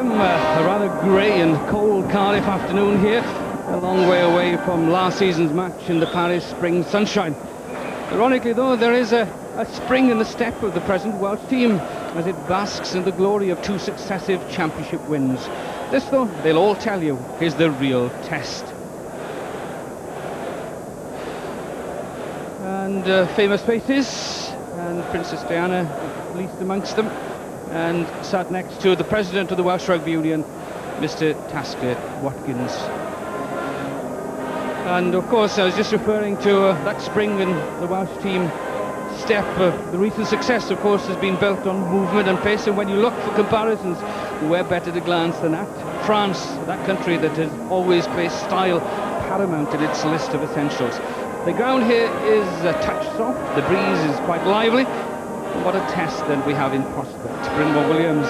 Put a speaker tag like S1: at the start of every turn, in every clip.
S1: William. A rather grey and cold Cardiff afternoon here, a long way away from last season's match in the Paris Spring Sunshine. Ironically though, there is a spring in the step of the present Welsh team as it basks in the glory of 2 successive championship wins. This though, they'll all tell you, is the real test. And famous faces, and Princess Diana least amongst them, and sat next to the president of the Welsh Rugby Union, Mr. Tasker Watkins. And of course, I was just referring to that spring in the Welsh team step. The recent success, of course, has been built on movement and pace, and when you look for comparisons, where better to glance than at France, that country that has always placed style paramount in its list of essentials. The ground here is a touch soft, the breeze is quite lively. What a test then we have in prospect. Brynmawr Williams,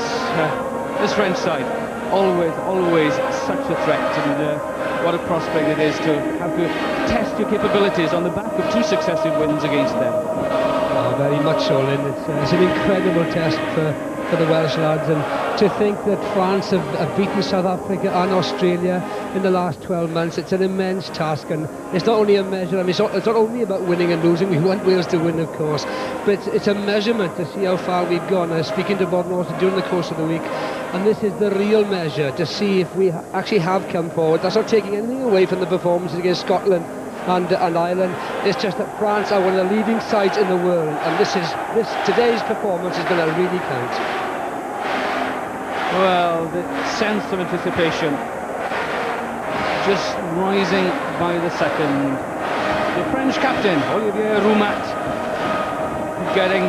S1: this French side, always such a threat, and what a prospect it is to have to test your capabilities on the back of 2 successive wins against them.
S2: Oh, very much so, Lynn. It's an incredible test for the Welsh lads, and to think that France have beaten South Africa and Australia in the last 12 months, it's an immense task, and it's not only a measure, I mean, it's not only about winning and losing. We want Wales to win, of course, but it's a measurement to see how far we've gone. I was speaking to Bob Norton during the course of the week, and this is the real measure to see if we actually have come forward. That's not taking anything away from the performances against Scotland and Ireland. It's just that France are one of the leading sides in the world, and today's performance is going to really count.
S1: Well, the sense of anticipation just rising by the second. The French captain, Olivier Roumat, getting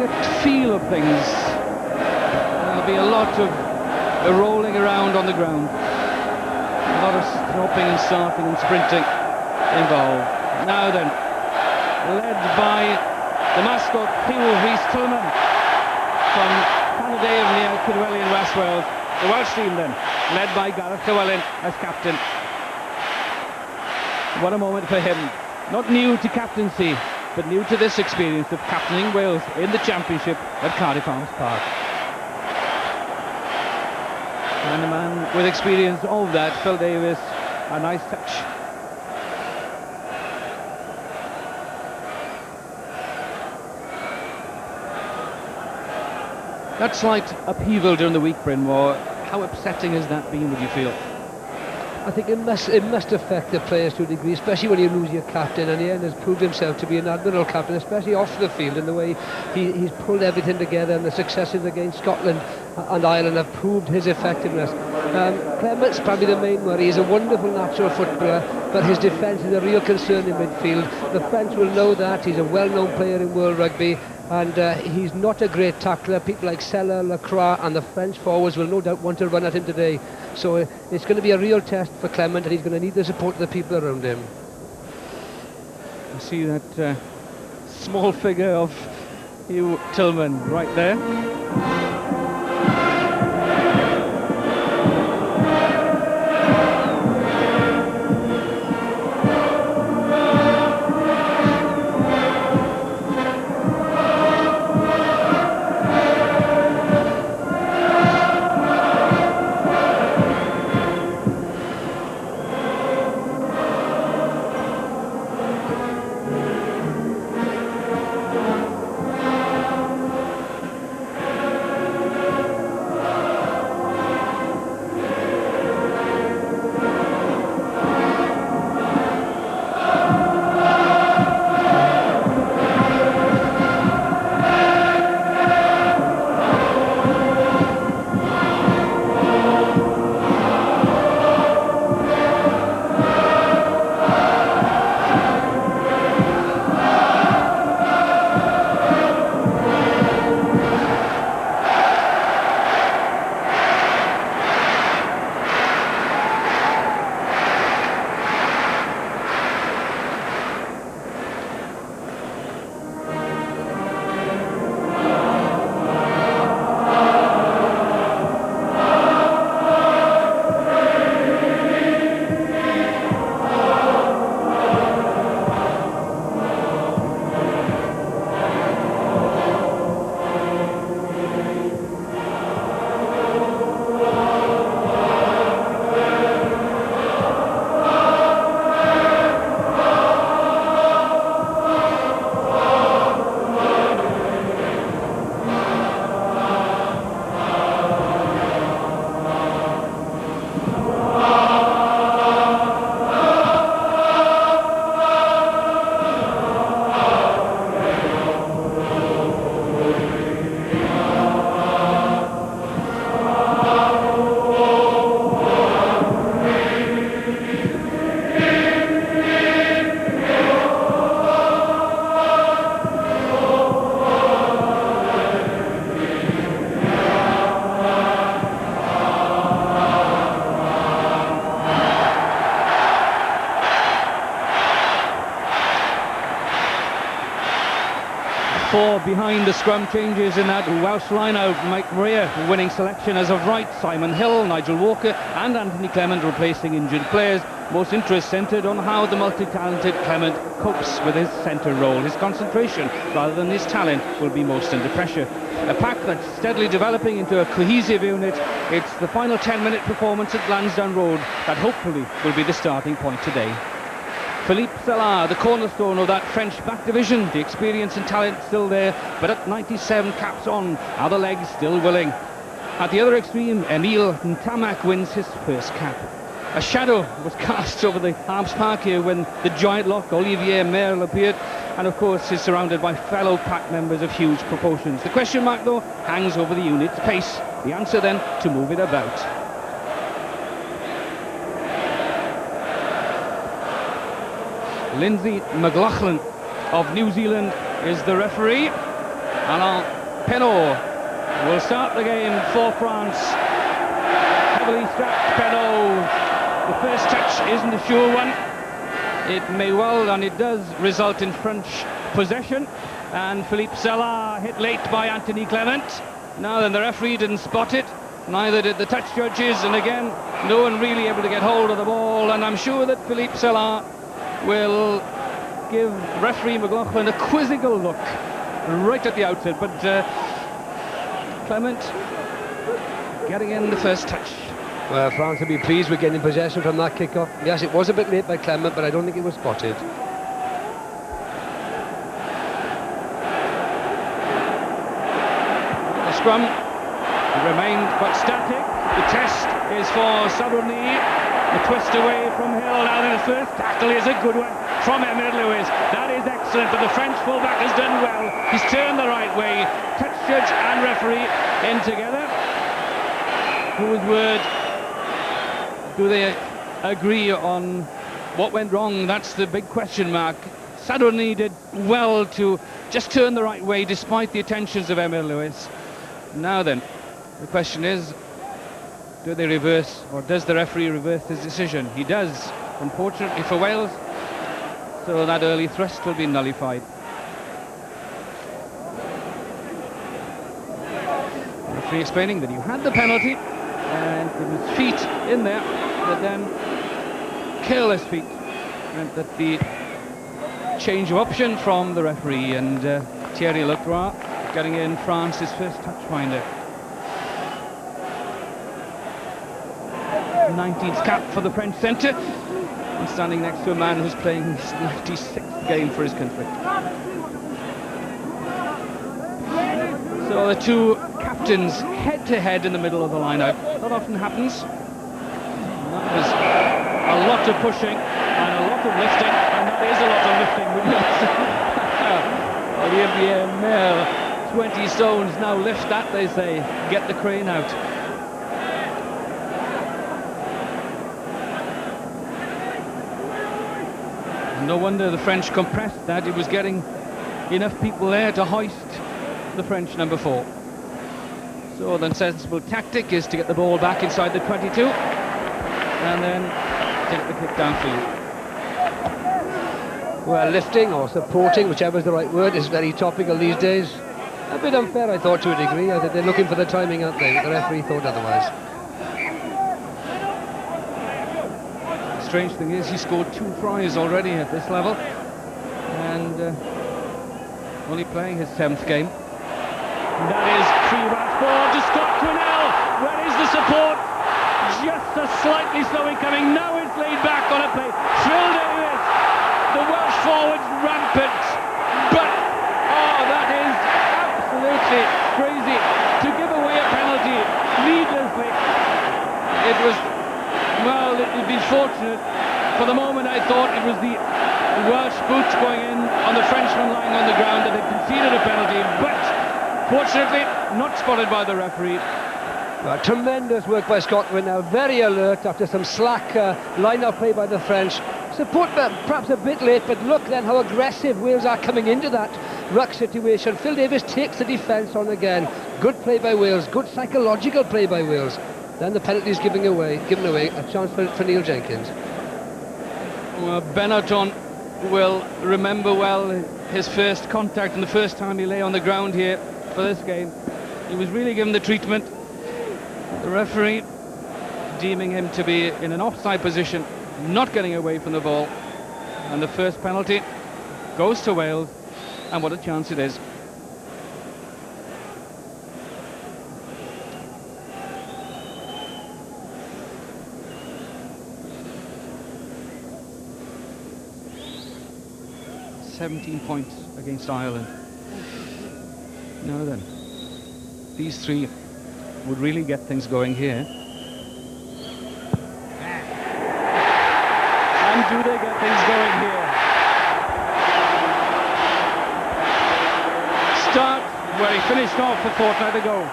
S1: a feel of things. There'll be a lot of rolling around on the ground, a lot of stopping and starting and sprinting involved. Now then, led by the mascot Hugh Rhys-Tillman from Canadair near Cydweli in West Wales. The Welsh team then, led by Gareth Llewellyn as captain. What a moment for him. Not new to captaincy, but new to this experience of captaining Wales in the championship at Cardiff Arms Park. And a man with experience of that, Phil Davies, a nice touch. That slight upheaval during the week, Brynmawr, how upsetting has that been, would you feel?
S2: I think it must affect the players to a degree, especially when you lose your captain, and Ian has proved himself to be an admirable captain, especially off the field, in the way he's pulled everything together, and the successes against Scotland and Ireland have proved his effectiveness. Clement's probably the main worry. He's a wonderful natural footballer, but his defence is a real concern in midfield. The French will know that. He's a well-known player in world rugby, and he's not a great tackler. People like Seller, Lacroix and the French forwards will no doubt want to run at him today. So it's going to be a real test for Clement, and he's going to need the support of the people around him.
S1: You see that small figure of Hugh Tillman right there. More behind the scrum changes in that Welsh line-out. Mike Maria winning selection as of right. Simon Hill, Nigel Walker and Anthony Clement replacing injured players. Most interest centred on how the multi-talented Clement copes with his centre role. His concentration rather than his talent will be most under pressure. A pack that's steadily developing into a cohesive unit. It's the final 10-minute performance at Lansdowne Road that hopefully will be the starting point today. Philippe Salah, the cornerstone of that French back division. The experience and talent still there, but at 97 caps on, are the legs still willing. At the other extreme, Emile Ntamak wins his first cap. A shadow was cast over the Arms Park here when the giant lock Olivier Merle appeared, and of course is surrounded by fellow pack members of huge proportions. The question mark though hangs over the unit's pace. The answer then to move it about. Lindsay McLaughlin of New Zealand is the referee. Alain Penaud will start the game for France. Heavily strapped Penaud. The first touch isn't a sure one. It may well, and it does, result in French possession. And Philippe Salah hit late by Anthony Clement. Now then, the referee didn't spot it. Neither did the touch judges. And again, no one really able to get hold of the ball. And I'm sure that Philippe Salah will give referee McLaughlin a quizzical look right at the outset. But Clement getting in the first touch.
S2: Well, France will be pleased with getting possession from that kick-off. Yes, it was a bit late by Clement, but I don't think it was spotted.
S1: The scrum remained quite static. The test is for Sabroni. The twist away from Hill. Now then, the first tackle is a good one from Emile Lewis. That is excellent, but the French fullback has done well. He's turned the right way. Touch judge and referee in together. Whose word do they agree on what went wrong? That's the big question mark. Sabroni did well to just turn the right way despite the attentions of Emile Lewis. Now then, the question is, do they reverse, or does the referee reverse his decision? He does, unfortunately for Wales, so that early thrust will be nullified. The referee explaining that you had the penalty, and it was feet in there, but then careless feet meant that the change of option from the referee, and Thierry Lecroix getting in France's first touch finder. 19th cap for the French centre, and standing next to a man who's playing his 96th game for his country. So the two captains head to head in the middle of the line-out. That often happens. That was a lot of pushing and a lot of lifting, and that is a lot of lifting. Olivier Merle, 20 stones, now lift that, they say. Get the crane out. No wonder the French compressed that. It was getting enough people there to hoist the French number 4. So the sensible tactic is to get the ball back inside the 22 and then take the kick downfield.
S2: Well, lifting or supporting, whichever is the right word, is very topical these days. A bit unfair, I thought, to a degree. I think they're looking for the timing, aren't they? The referee thought otherwise.
S1: The strange thing is he scored 2 tries already at this level, and only playing his 7th game. And that is free-back ball to Scott Quinnell. Where is the support? Just a slightly slowing coming. Now it's laid back on a play. Phil Davis, the Welsh forwards rampant. But, oh, that is absolutely crazy. To give away a penalty needlessly. It was, well, it would be fortunate. For the moment I thought it was the Welsh boots going in on the Frenchman lying on the ground that had conceded a penalty, but fortunately not spotted by the referee.
S2: Well, tremendous work by Scotland now, very alert after some slack line-up play by the French. Support perhaps a bit late, but look then how aggressive Wales are coming into that ruck situation. Phil Davis takes the defence on again. Good play by Wales, good psychological play by Wales. Then the penalty is given away, a chance for Neil Jenkins.
S1: Benetton will remember well his first contact and the first time he lay on the ground here for this game. He was really given the treatment. The referee deeming him to be in an offside position, not getting away from the ball. And the first penalty goes to Wales, and what a chance it is. "17 points against Ireland." Now then, these three would really get things going here. And do they get things going here? Start where he finished off a fortnight ago.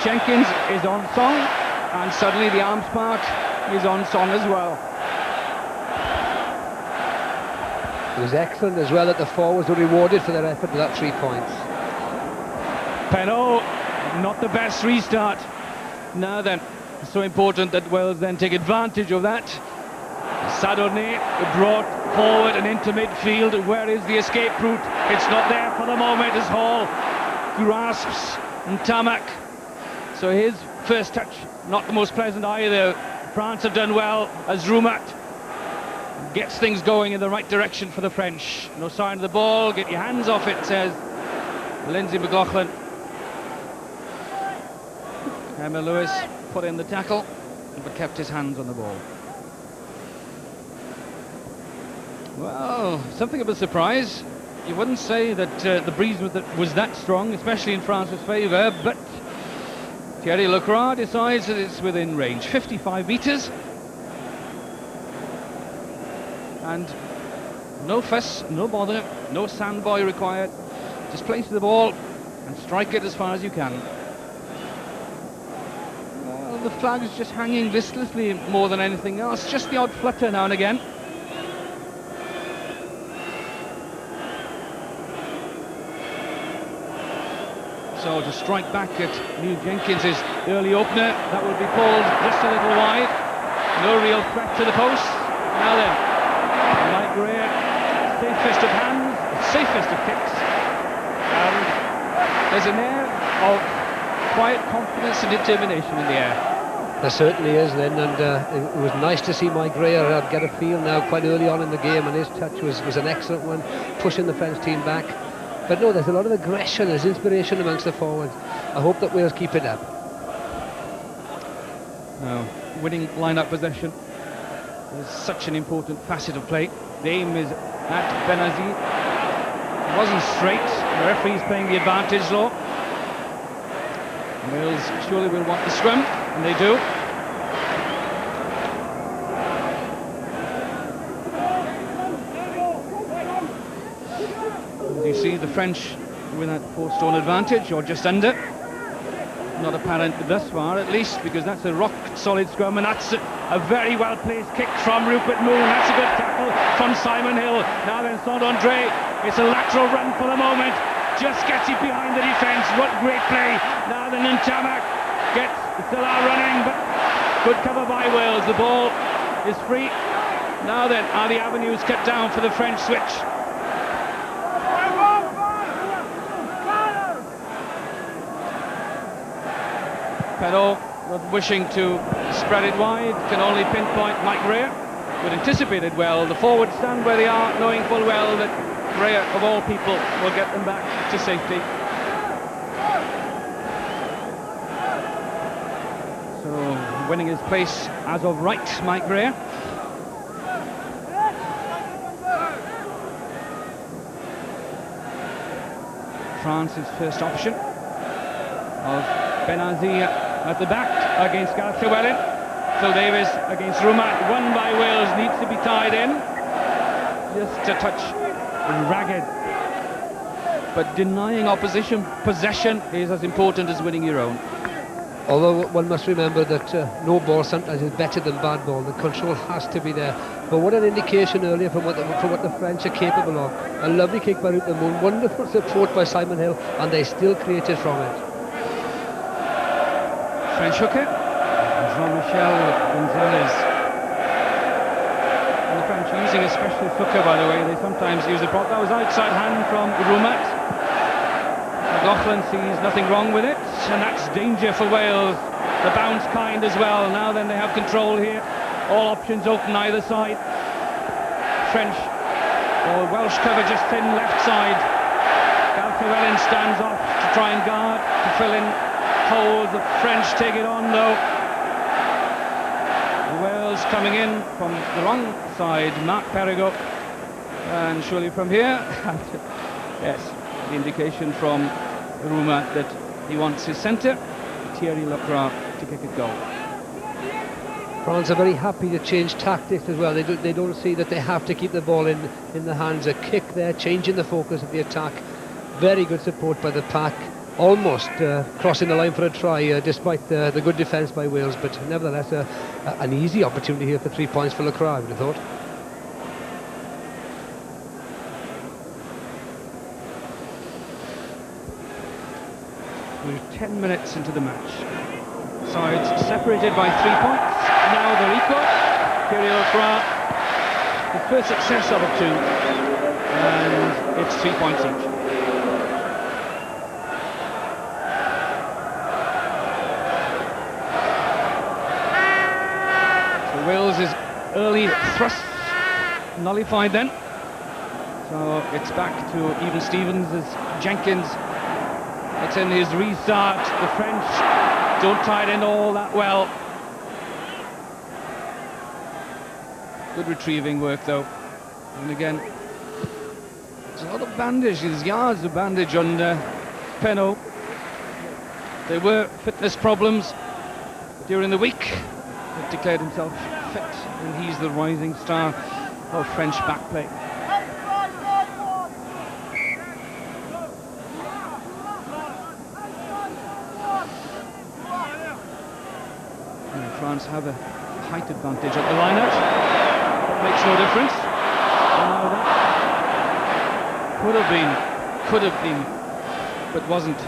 S1: Jenkins is on song, and suddenly the arms part is on song as well.
S2: It was excellent as well that the forwards were rewarded for their effort with that 3 points.
S1: Penaud, not the best restart. Now then, it's so important that Wales then take advantage of that. Sadorné brought forward and into midfield. Where is the escape route? It's not there for the moment as Hall grasps Ntamak. So his first touch, not the most pleasant either. France have done well as Roumat gets things going in the right direction for the French. No sign of the ball, get your hands off it, says Lindsay McLaughlin. Emma Lewis put in the tackle, but kept his hands on the ball. Well, something of a surprise. You wouldn't say that the breeze was that strong, especially in France's favour, but Thierry Lacroix decides that it's within range. 55 metres. And no fuss, no bother, no sandboy required. Just place the ball and strike it as far as you can. Well, the flag is just hanging listlessly more than anything else. Just the odd flutter now and again. So to strike back at Neil Jenkins' early opener, that would be pulled just a little wide. No real threat to the post. Now then, Mike Greer, safest of hands, safest of kicks. And there's an air of quiet confidence and determination in the air.
S2: There certainly is, Lynn, and it was nice to see Mike Greer get a feel now quite early on in the game, and his touch was an excellent one, pushing the French team back. But no, there's a lot of aggression, there's inspiration amongst the forwards. I hope that Wales keep it up.
S1: Now, winning line-up possession is such an important facet of play. The aim is at Benazi. It wasn't straight. The referee's playing the advantage law. Wales surely will want the scrum, and they do. As you see, the French with that 4-stone advantage, or just under. Not apparent thus far, at least, because that's a rock-solid scrum, and that's a very well-placed kick from Rupert Moon. That's a good tackle from Simon Hill. Now then, Saint-André, it's a lateral run for the moment. Just gets it behind the defence. What great play. Now then, Ntamak gets Salah running, but good cover by Wales. The ball is free. Now then, are the avenues cut down for the French switch? Penaud, not wishing to spread it wide, can only pinpoint Mike Greer, but anticipated well. The forwards stand where they are, knowing full well that Greer, of all people, will get them back to safety. So, winning his place as of right, Mike Greer. France's first option of Benazi at the back against Gareth Llewellyn. Phil Davies against Roumat. Won by Wales, needs to be tied in. Just a touch ragged. But denying opposition possession is as important as winning your own.
S2: Although one must remember that no ball sometimes is better than bad ball. The control has to be there. But what an indication earlier from what the French are capable of. A lovely kick by Rupert Moon, wonderful support by Simon Hill, and they still created from it. French hooker, Jean-Michel Gonzalez. And the
S1: using a special hooker, by the way. They sometimes use it. That was outside hand from Rumat. McLaughlin sees nothing wrong with it, and that's danger for Wales. The bounce kind as well. Now then they have control here. All options open either side. French or Welsh cover just thin left side. Gareth Llewellyn stands off to try and guard, to fill in holes. The French take it on though. Wales coming in from the wrong side. Mark Perigo, and surely from here, yes, the indication from Ruma that he wants his centre, Thierry Lacroix, to kick a goal.
S2: France are very happy to change tactics as well. They don't see that they have to keep the ball in the hands. A kick there, changing the focus of the attack. Very good support by the pack. Almost crossing the line for a try, despite the good defence by Wales, but nevertheless an easy opportunity here for 3 points for Lacroix, I would have thought.
S1: We're 10 minutes into the match. Sides separated by 3 points. Now they're equal. Thierry Lacroix, the first success of it too, and it's 3 points each. Wales' early thrust nullified then, so it's back to even Stevens as Jenkins gets in his restart. The French don't tie it in all that well. Good retrieving work though, and again there's a lot of bandage, there's yards of bandage on Penaud. There were fitness problems during the week. He declared himself fit, and he's the rising star of French backplay. France have a height advantage at the line-out. That makes no difference. And now that could have been, but wasn't.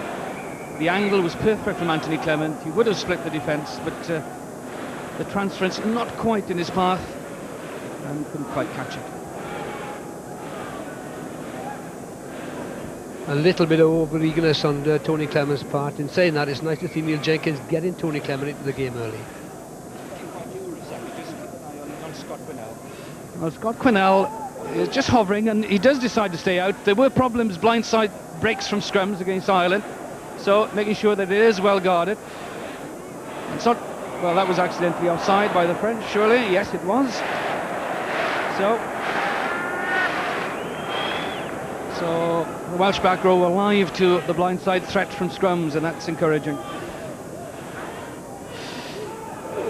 S1: The angle was perfect from Anthony Clement. He would have split the defence, but the transference not quite in his path, and couldn't quite catch it.
S2: A little bit of over-eagerness on Tony Clement's part. In saying that, it's nice to see Neil Jenkins getting Tony Clement into the game early.
S1: Well, Scott Quinnell is just hovering, and he does decide to stay out. There were problems, blindside breaks from scrums against Ireland, so making sure that it is well guarded. It's not. Well, that was accidentally offside by the French, surely. Yes, it was. So the Welsh back row alive to the blindside threat from scrums, and that's encouraging.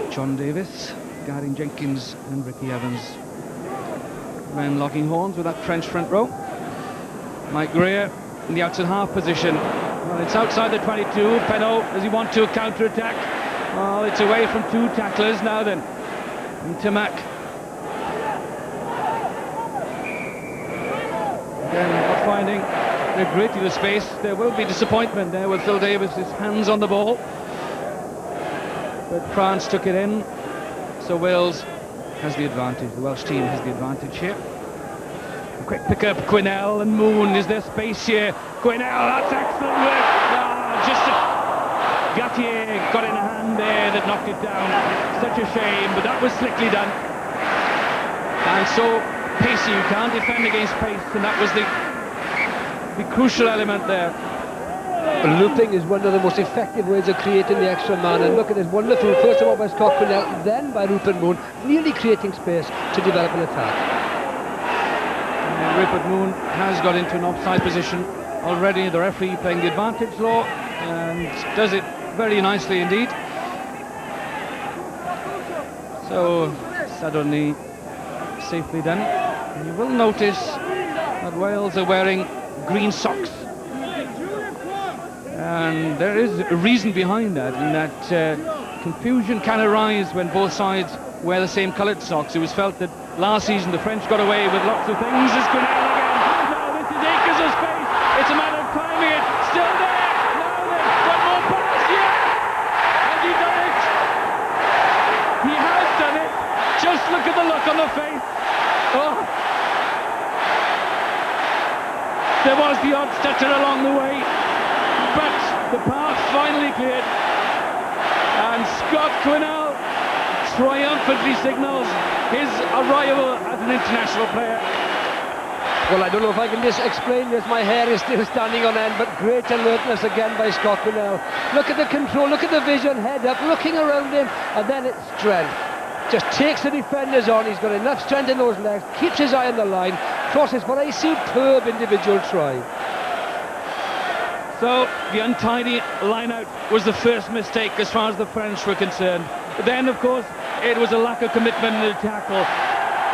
S1: John Davis guarding Jenkins and Ricky Evans. Men locking horns with that French front row. Mike Greer in the outside half position. Well, it's outside the 22. Penaud, does he want to counter-attack? Well, it's away from two tacklers now then. And Timac. Again, not finding a great deal of space. There will be disappointment there with Phil Davis's hands on the ball. But France took it in. So Wales has the advantage. The Welsh team has the advantage here. A quick pick-up, Quinnell and Moon. Is there space here? Quinnell, that's excellent work. Gatier got in a hand there that knocked it down. Such a shame, but that was slickly done. And so pacey, you can't defend against pace, and that was the crucial element there.
S2: Looping is one of the most effective ways of creating the extra man, and look at this wonderful, first of all by Scott Quinnell, then by Rupert Moon, nearly creating space to develop an attack.
S1: And Rupert Moon has got into an offside position already. The referee playing the advantage law, and does it very nicely indeed. So Sadoni safely done. And you will notice that Wales are wearing green socks, and there is a reason behind that, in that confusion can arise when both sides wear the same coloured socks. It was felt that last season the French got away with lots of things. It's Quinnell again. Now this is acres of space. It's a matter of timing it. Still there. Just look at the look on the face. Oh, was the odd stutter along the way, but the path finally cleared, and Scott Quinnell triumphantly signals his arrival as an international player.
S2: Well, I don't know if I can just explain this. My hair is still standing on end, but great alertness again by Scott Quinnell. Look at the control, look at the vision, head up, looking around him, and then it's strength. Just takes the defenders on. He's got enough strength in those legs, keeps his eye on the line, crosses for a superb individual try.
S1: So the untidy line-out was the first mistake as far as the French were concerned. But then, of course, it was a lack of commitment in the tackle.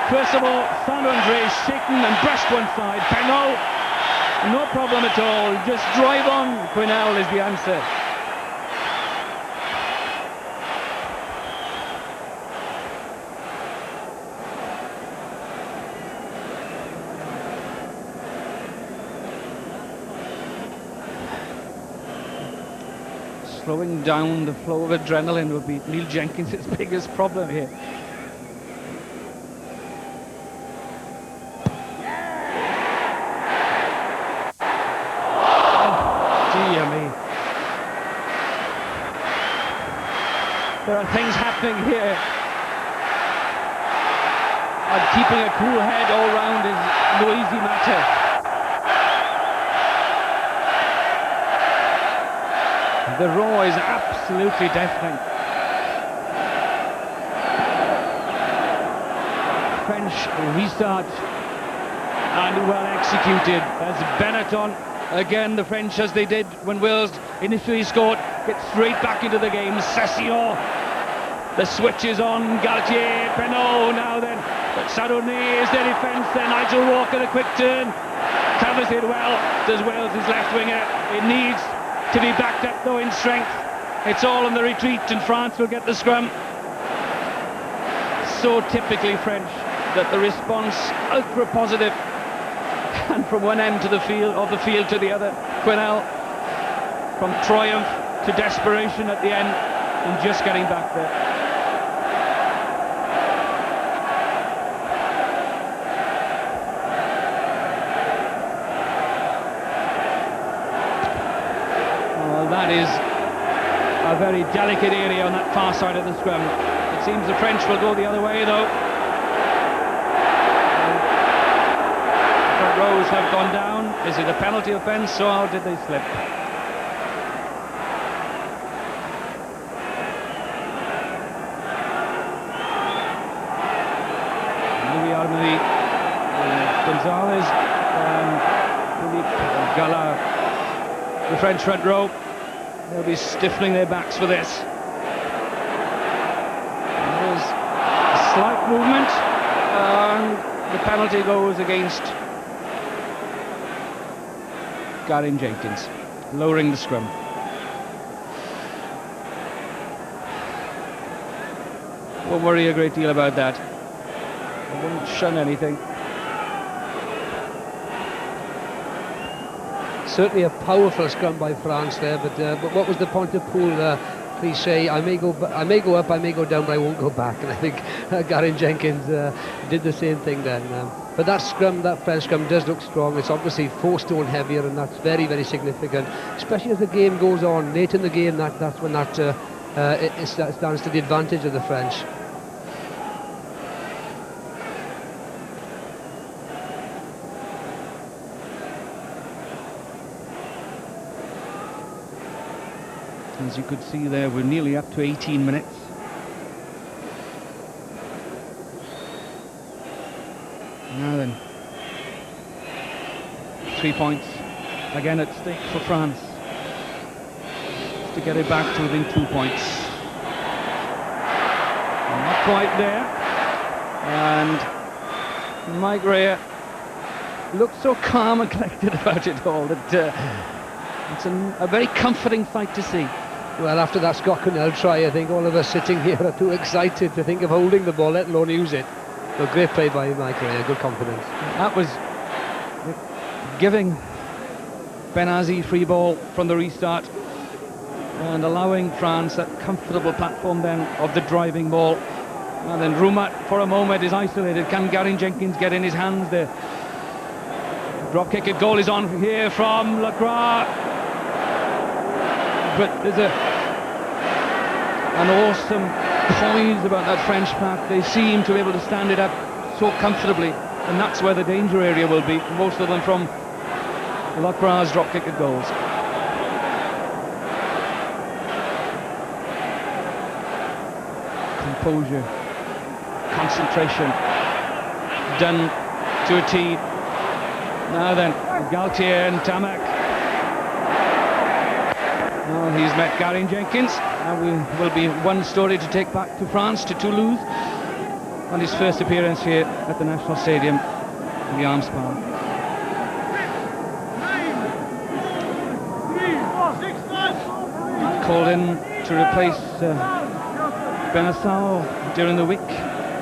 S1: First of all, Saint-André shaken and brushed one side. Penaud, no problem at all. Just drive on. Quinnell is the answer. Slowing down the flow of adrenaline will be Neil Jenkins' biggest problem here. There are things happening here, and keeping a cool head all round is no easy matter. The roar is absolutely deafening. French restart, and well executed as Benetton. Again, the French, as they did when Wales initially scored, get straight back into the game. Session, the switch is on. Galtier, Penaud now then. But Saint-André is their defence. Then Nigel Walker, a quick turn. Covers it well. Does Wales' left winger. It needs to be backed up though in strength. It's all on the retreat, and France will get the scrum. So typically French that the response ultra positive. And from one end of the field to the other, Quinnell from triumph to desperation at the end, and just getting back there. Oh, that is a very delicate area on that far side of the scrum. It seems the French will go the other way though. Rows have gone down. Is it a penalty offence, or how did they slip? Louis Armani, Gonzalez, Philippe Gala, the French front row. They'll be stiffening their backs for this. There's a slight movement, and the penalty goes against Gareth Jenkins, lowering the scrum. Won't worry a great deal about that. I won't shun anything.
S2: Certainly a powerful scrum by France there, but what was the point of Poole cliche? I may go up, I may go down, but I won't go back. And I think Gareth Jenkins did the same thing then. But that scrum, that French scrum, does look strong. It's obviously 4 stone heavier, and that's very, very significant, especially as the game goes on. Late in the game, that's when that it stands to the advantage of the French.
S1: As you could see there, we're nearly up to 18 minutes. Now then, 3 points again at stake for France to get it back to within 2 points. Not quite there, and Mike Rea looked so calm and collected about it all that it's a very comforting sight to see.
S2: Well, after that Scott Quinnell try, I think all of us sitting here are too excited to think of holding the ball, let alone use it. But great play by Mike Rea, good confidence.
S1: That was giving Benazi free ball from the restart and allowing France that comfortable platform then of the driving ball. And then Roumat for a moment is isolated. Can Gareth Jenkins get in his hands there? Drop kick at goal is on here from Lacroix. But there's an awesome poise about that French pack. They seem to be able to stand it up so comfortably, and that's where the danger area will be, most of them from Lacroix's drop kick at goals. Composure, concentration, done to a T. Now then, Galtier and Tamac. Now he's met Gary Jenkins, and we will be one story to take back to France, to Toulouse, on his first appearance here at the National Stadium in the Arms Park. Called in to replace Benassau during the week,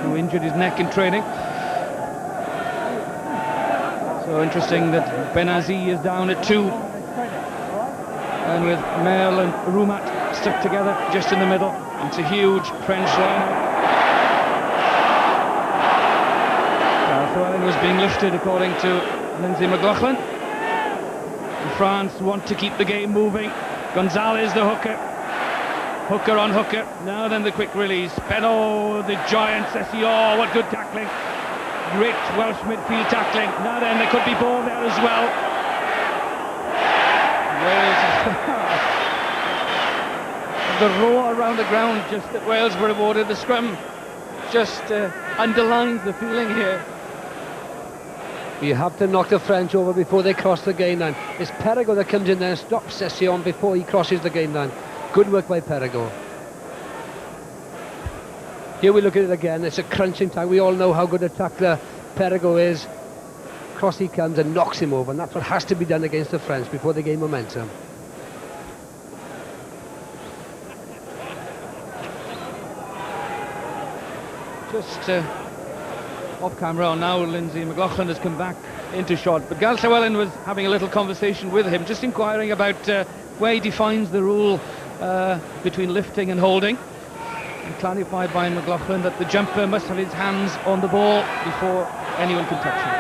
S1: who injured his neck in training. So interesting that Benazi is down at 2, and with Merle and Roumat stuck together just in the middle. It's a huge French lineup. Llewellyn was being lifted, according to Lindsay McLaughlin. And France want to keep the game moving. Gonzalez, the hooker. Hooker on hooker. Now then the quick release. Penaud, the giant Sessior. What good tackling. Great Welsh midfield tackling. Now then, there could be ball there as well. Wales. The roar around the ground just that Wales were awarded the scrum just underlines the feeling here.
S2: You have to knock the French over before they cross the game line. It's Perregaux that comes in there and stops Session before he crosses the game line. Good work by Perregaux. Here we look at it again. It's a crunching time. We all know how good a tackler Perregaux is. Cross he comes and knocks him over, and that's what has to be done against the French before they gain momentum.
S1: Just off camera now, Lindsay McLaughlin has come back into shot, but Gal Llewellyn was having a little conversation with him, just inquiring about where he defines the rule between lifting and holding, and clarified by McLaughlin that the jumper must have his hands on the ball before anyone can touch him.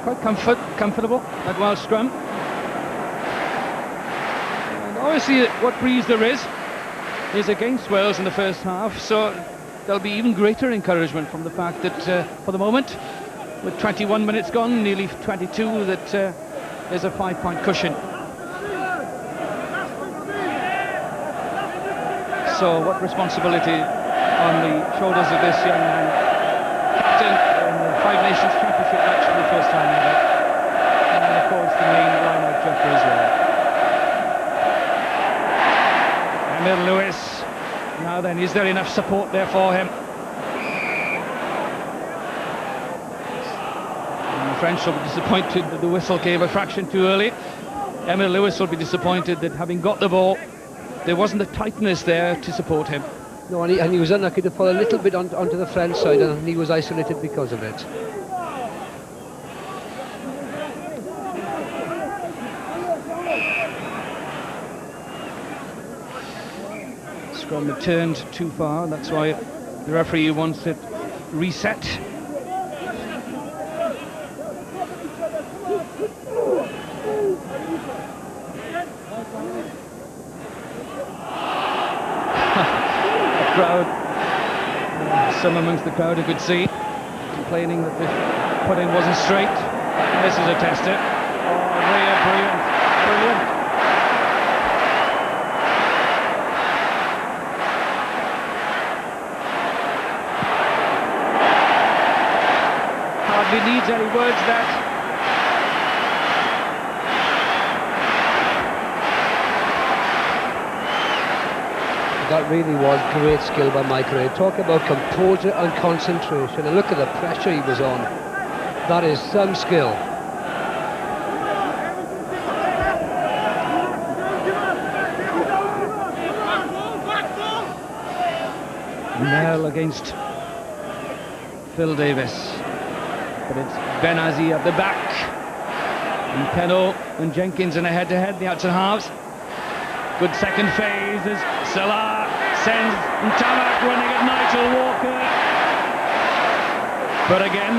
S1: Quite comfortable at Welsh scrum. And obviously what breeze there is against Wales in the first half, so there'll be even greater encouragement from the fact that for the moment, with 21 minutes gone, nearly 22, that there's a 5-point cushion. So what responsibility on the shoulders of this young man, captain in the Five Nations Championship match for the first time ever, and of course the main line-out jumper as well. Emil Lewis. Now then, is there enough support there for him? And the French will be disappointed that the whistle came a fraction too early. Emil Lewis will be disappointed that, having got the ball, there wasn't the tightness there to support him.
S2: No, and he was unlucky to fall a little bit onto the French side, and he was isolated because of it.
S1: Scrum had turned too far, that's why the referee wants it reset. Crowd, some amongst the crowd who could see, complaining that the put-in wasn't straight. And this is a tester. Oh, Rhea, brilliant, brilliant. Hardly needs any words, that.
S2: That really was great skill by Mike Ray. Talk about composure and concentration, and look at the pressure he was on. That is some skill.
S1: Merle against Phil Davis, but it's Benazi at the back, and Penaud and Jenkins in a head-to-head, the outside halves. Good second phase as Salah sends Ntamak running at Nigel Walker. But again,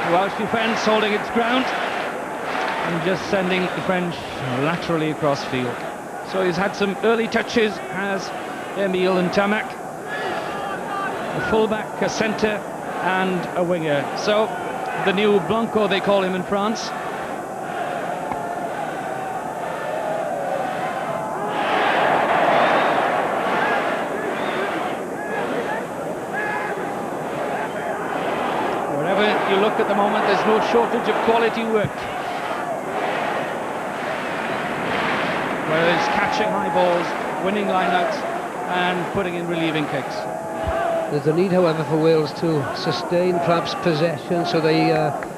S1: the Welsh defence holding its ground and just sending the French laterally across field. So he's had some early touches, has Emile Ntamak, a fullback, a centre and a winger. So the new Blanco, they call him in France. Wherever you look at the moment, there's no shortage of quality work. Whether it's catching high balls, winning line-outs and putting in relieving kicks.
S2: There's a need, however, for Wales to sustain perhaps possession so they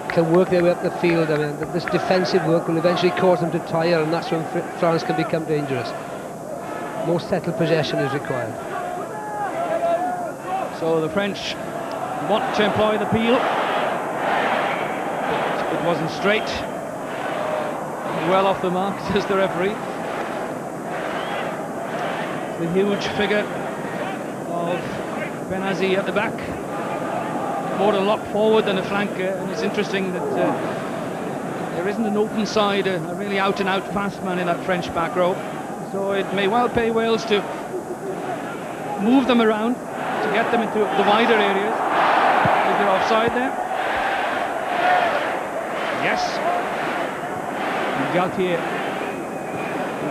S2: can work their way up the field. I mean, this defensive work will eventually cause them to tire, and that's when France can become dangerous. More settled possession is required.
S1: So the French want to employ the peel. It wasn't straight. Well off the mark, says the referee. The huge figure of Benazi at the back, more a lock forward than a flanker, and it's interesting that there isn't an open side, a really out-and-out fast man in that French back row. So it may well pay Wales to move them around, to get them into the wider areas. Is there offside there? Yes. Galtier,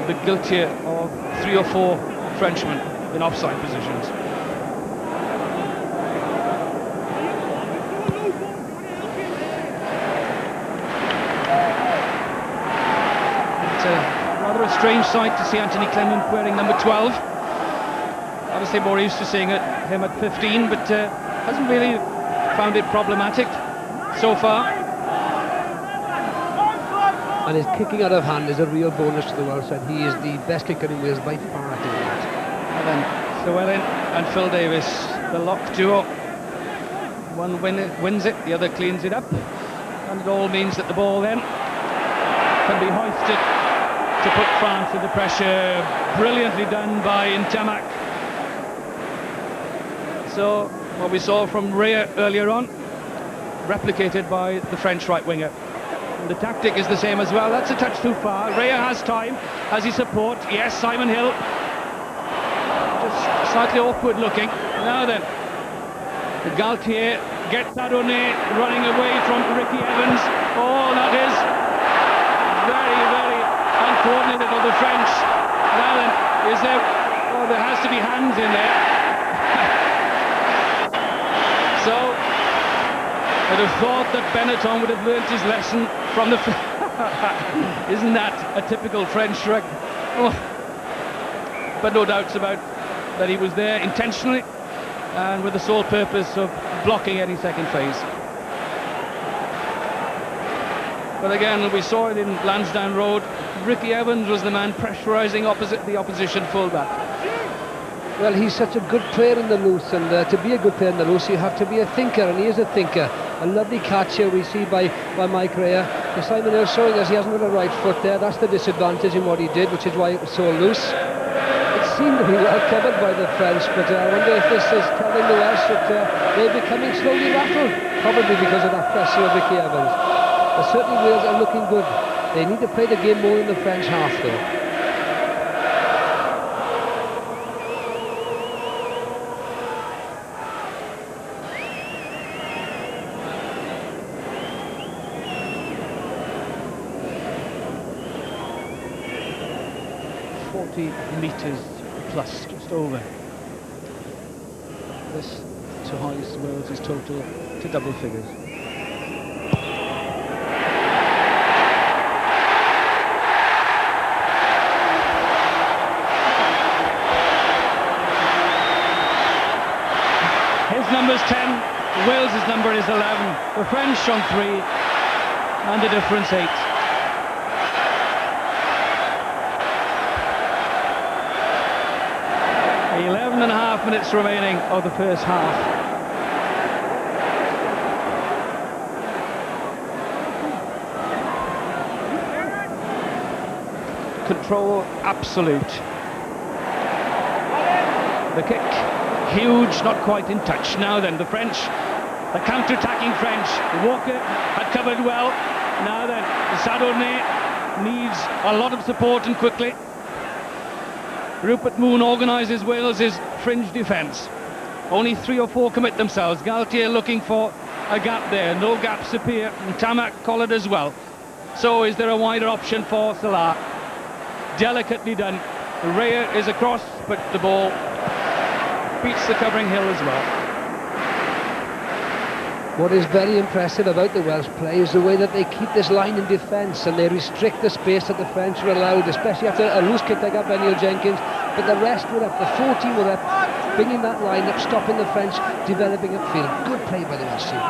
S1: the guiltier of 3 or 4 Frenchmen in offside positions. Rather a strange sight to see Anthony Clement wearing number 12. Obviously more used to seeing him at 15, but hasn't really found it problematic so far.
S2: And his kicking out of hand is a real bonus to the Welsh side. He is the best kicker in Wales by far at the moment.
S1: And then Llewellyn and Phil Davis, the lock duo. One wins it, the other cleans it up, and it all means that the ball then can be hoisted to put France under pressure. Brilliantly done by Ntamak. So what we saw from Raya earlier on, replicated by the French right winger. And the tactic is the same as well. That's a touch too far. Raya has time. Has he support? Yes, Simon Hill. Just slightly awkward looking. Now then, the Galtier gets Adoné running away from Ricky Evans. Oh, that is very, very uncoordinated of the French. Now then, is there... Oh, there has to be hands in there. So, I'd have thought that Benetton would have learnt his lesson from the... Isn't that a typical French shrug? Oh. But no doubts about that he was there intentionally and with the sole purpose of blocking any second phase. But again, we saw it in Lansdowne Road. Ricky Evans was the man pressurising the opposition fullback.
S2: Well, he's such a good player in the loose, and to be a good player in the loose, you have to be a thinker, and he is a thinker. A lovely catch here we see by Mike Raya. Simon Hill showing us he hasn't got a right foot there. That's the disadvantage in what he did, which is why it was so loose. It seemed to be well covered by the French, but I wonder if this is telling the Welsh that they're becoming slowly rattled, probably because of that pressure of Ricky Evans. But certainly Wales are looking good. They need to play the game more in the French half, though.
S1: Metres plus, just over. This to hoist Wales' total to double figures. His number's 10, Wales' number is 11. The French on 3, and the difference 8. 11.5 minutes remaining of the first half. Control absolute. The kick, huge, not quite in touch. Now then, the French, the counter-attacking French. Walker had covered well. Now then, Sadorné needs a lot of support and quickly. Rupert Moon organises Wales's fringe defence. Only 3 or 4 commit themselves. Galtier looking for a gap there. No gaps appear, and Tamac collared as well. So is there a wider option for Salah? Delicately done. Raya is across, but the ball beats the covering hill as well.
S2: What is very impressive about the Welsh play is the way that they keep this line in defence and they restrict the space that the French were allowed, especially after a loose kick they got by Neil Jenkins. But the rest were up, the 14 were up, bringing that line up, stopping the French developing upfield. Good play by the Welsh team.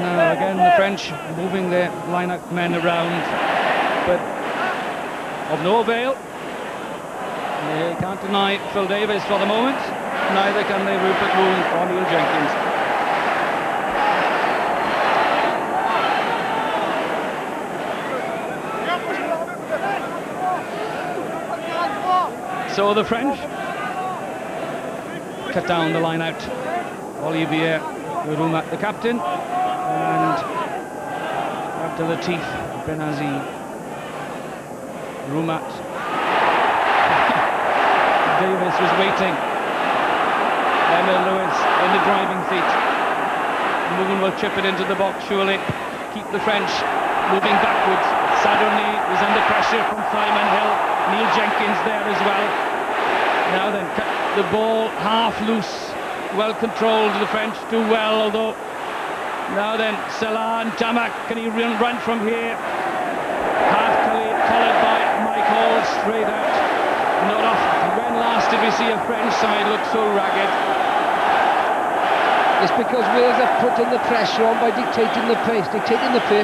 S1: Now again the French moving their line-up men around, but of no avail. They can't deny Phil Davis for the moment, neither can they Rupert Moon or Neil Jenkins. So the French cut down the line out. Olivier Roumat, the captain, and Abdel Latif Benazi. Roumat. Davis was waiting. Emil Lewis in the driving seat. Moon will chip it into the box surely. Keep the French moving backwards. Sadorné is under pressure from Simon Hill. Neil Jenkins there as well. Now then, cut the ball half loose. Well controlled, the French do well, although now then Salah and Tamac, can he run from here? Half collared by Mike Hall, straight out. Not off. When last did we see a French side look so ragged?
S2: It's because Wales have put in the pressure on by dictating the pace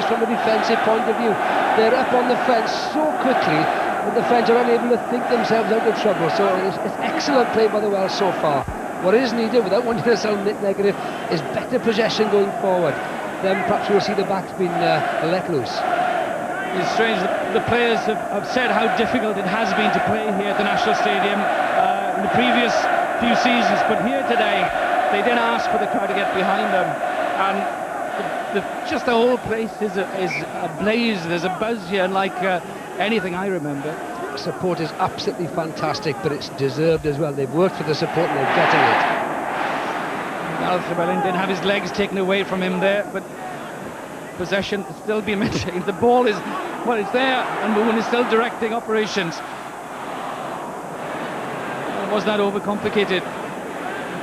S2: from a defensive point of view. They're up on the fence so quickly that the French are unable to think themselves out of trouble. So it's excellent play by the Welsh so far. What is needed, without wanting to sound negative, is better possession going forward. Then perhaps we'll see the backs being let loose.
S1: It's strange that the players have said how difficult it has been to play here at the National Stadium in the previous few seasons, but here today they didn't ask for the crowd to get behind them, and just the whole place is ablaze. There's a buzz here unlike anything I remember.
S2: Support is absolutely fantastic, but it's deserved as well. They've worked for the support and they're getting it.
S1: Alf Llewellyn didn't have his legs taken away from him there, but possession is still being maintained. The ball is, well, it's there, and Moon is still directing operations. It was not overcomplicated,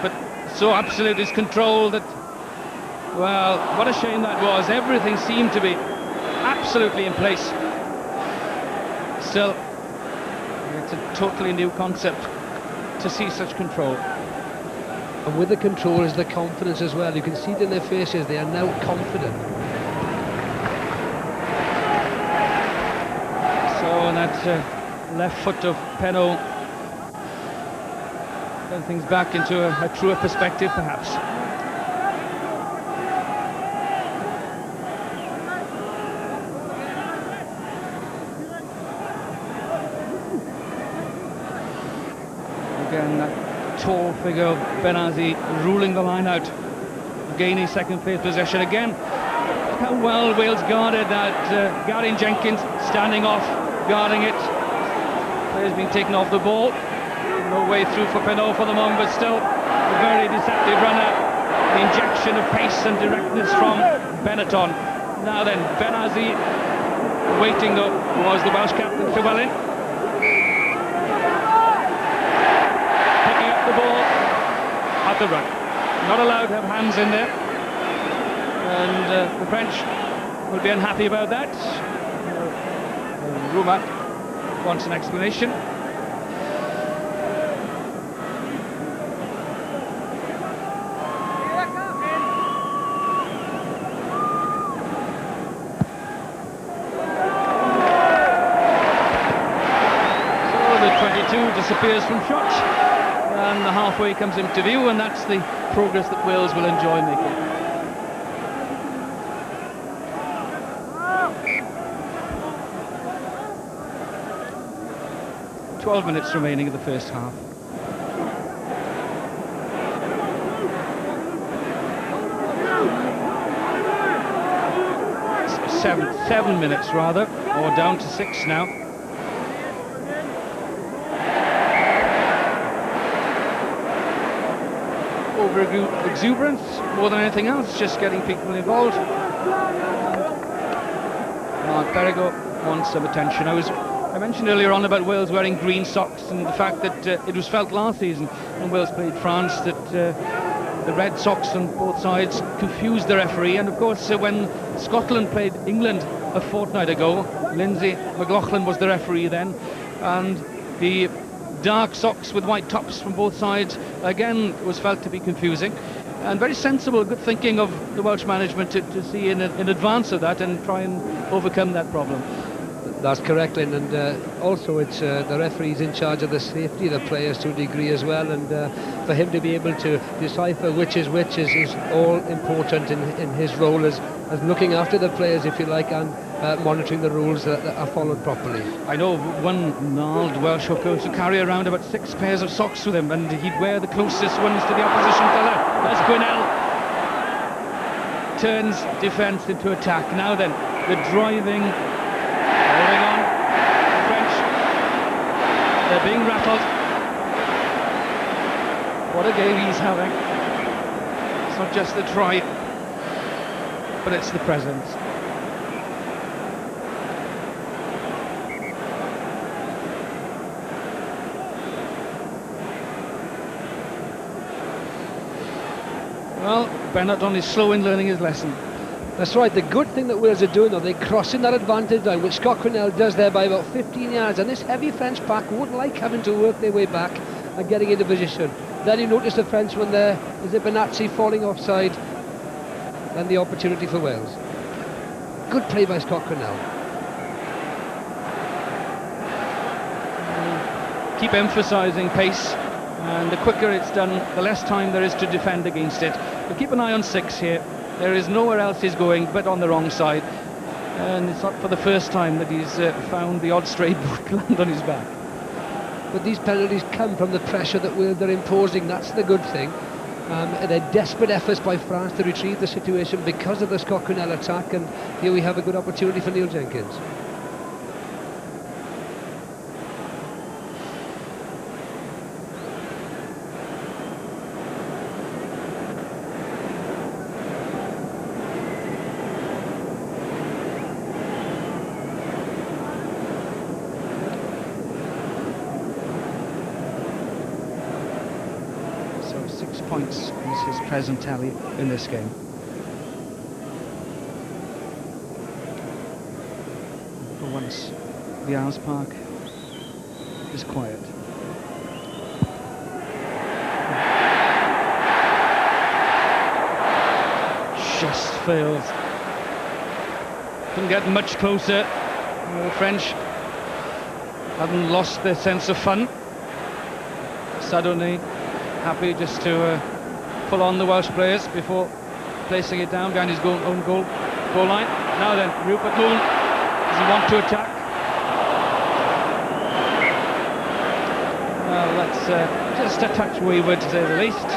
S1: but so absolute is control that, well, what a shame that was. Everything seemed to be absolutely in place. Still, it's a totally new concept to see such control.
S2: And with the control is the confidence as well. You can see it in their faces. They are now confident.
S1: So that left foot of Penaud turn things back into a truer perspective, perhaps. Again, that tall figure of Benazi ruling the line out, gaining second place possession again. Look how well Wales guarded that. Gary Jenkins standing off, guarding it. Players being taken off the ball. No way through for Penaud for the moment, but still a very deceptive runner. The injection of pace and directness from Benetton. Now then, Benazi waiting though was the Welsh captain Llewellyn. The ball at the run, not allowed to have hands in there, and the French will be unhappy about that. Roumat wants an explanation. So the 22 disappears from shot. And the halfway comes into view, and that's the progress that Wales will enjoy making. 12 minutes remaining in the first half. Seven minutes rather, or down to 6 now. Over exuberance more than anything else, just getting people involved. Mark Perrigo wants some attention. I mentioned earlier on about Wales wearing green socks, and the fact that it was felt last season when Wales played France that the red socks on both sides confused the referee. And of course when Scotland played England a fortnight ago, Lindsay McLaughlin was the referee then, and the dark socks with white tops from both sides again was felt to be confusing. And very sensible, good thinking of the Welsh management to see in advance of that and try and overcome that problem.
S2: That's correct, Lynn, and also it's the referee's in charge of the safety of the players to a degree as well, and for him to be able to decipher which is which is all important in his role as looking after the players, if you like, and monitoring the rules that are followed properly.
S1: I know one gnarled Welsh hooker used to carry around about 6 pairs of socks with him, and he'd wear the closest ones to the opposition colour. As Gwinnell turns defence into attack. Now then, the driving, holding on, the French, they're being rattled. What a game he's having. It's not just the try, but it's the presence. Well, Bennett on is slow in learning his lesson.
S2: That's right. The good thing that Wales are doing, though, they're crossing that advantage line, which Scott Quinnell does there by about 15 yards, and this heavy French pack wouldn't like having to work their way back and getting into position. Then you notice the Frenchman there, is it Benazzi falling offside, and the opportunity for Wales. Good play by Scott Quinnell.
S1: Keep emphasising pace, and the quicker it's done, the less time there is to defend against it. But keep an eye on 6 here. There is nowhere else he's going but on the wrong side, and it's not for the first time that he's found the odd stray boot land on his back.
S2: But these penalties come from the pressure that Wales are imposing. That's the good thing. They're desperate efforts by France to retrieve the situation because of the Scott Quinnell attack, and here we have a good opportunity for Neil Jenkins.
S1: Points is his present tally in this game. For once, the Alms Park is quiet. Just failed. Couldn't get much closer. The French haven't lost their sense of fun. Sadone happy just to pull on the Welsh players before placing it down behind his own goal line. Now then, Rupert Loon, does he want to attack? Well, that's just a touch wayward, to say the least.